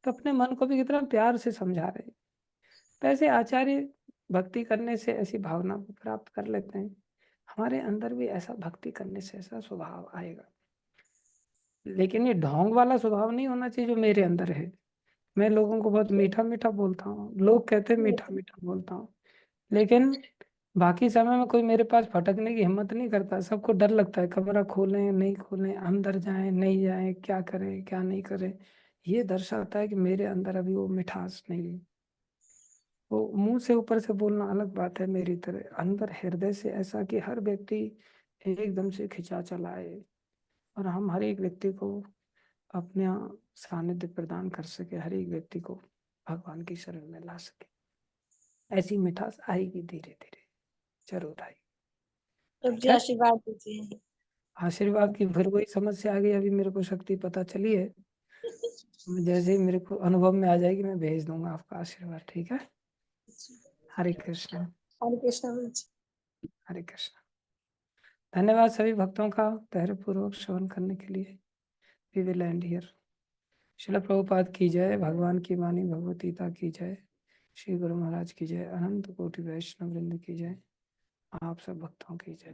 तो अपने मन को भी कितना प्यार से समझा रहे। वैसे आचार्य भक्ति करने से ऐसी भावना को प्राप्त कर लेते हैं, हमारे अंदर भी ऐसा भक्ति करने से ऐसा स्वभाव आएगा। लेकिन ये ढोंग वाला स्वभाव नहीं होना चाहिए जो मेरे अंदर है। मैं लोगों को बहुत मीठा मीठा बोलता हूँ, लोग कहते हैं मीठा मीठा बोलता हूँ, लेकिन बाकी समय में कोई मेरे पास फटकने की हिम्मत नहीं करता। सबको डर लगता है, कमरा खोलें नहीं खोलें, अंदर जाएं नहीं जाएं, क्या करें क्या नहीं करें। ये दर्शाता है कि मेरे अंदर अभी वो मिठास नहीं है। वो मुंह से ऊपर से बोलना अलग बात है, मेरी तरह अंदर हृदय से ऐसा कि हर व्यक्ति एकदम से खिंचा चला आए और हम हर एक व्यक्ति को अपने सानिध्य प्रदान कर सके, हर एक व्यक्ति को भगवान की शरण में ला सके। ऐसी मिठास आएगी धीरे धीरे, जरूर आएगी। प्रभु जी ठीक है? आशीर्वाद दीजिए। आशीर्वाद की फिर वही समस्या आ गई, अभी मेरे को शक्ति पता चली है, जैसे ही मेरे को अनुभव में आ जाएगी मैं भेज दूंगा आपका आशीर्वाद। ठीक है? हरे कृष्ण। हरे कृष्ण प्रभु जी। हरे कृष्ण। धन्यवाद सभी भक्तों का धैर्यपूर्वक श्रवण करने के लिए। We will end here. Srila Prabhupada की जय, भगवान की वाणी भगवतीता की जय, श्री गुरु महाराज की जय, अनंत कोटि वैष्णव वृंद की जय, आप सब भक्तों की जय।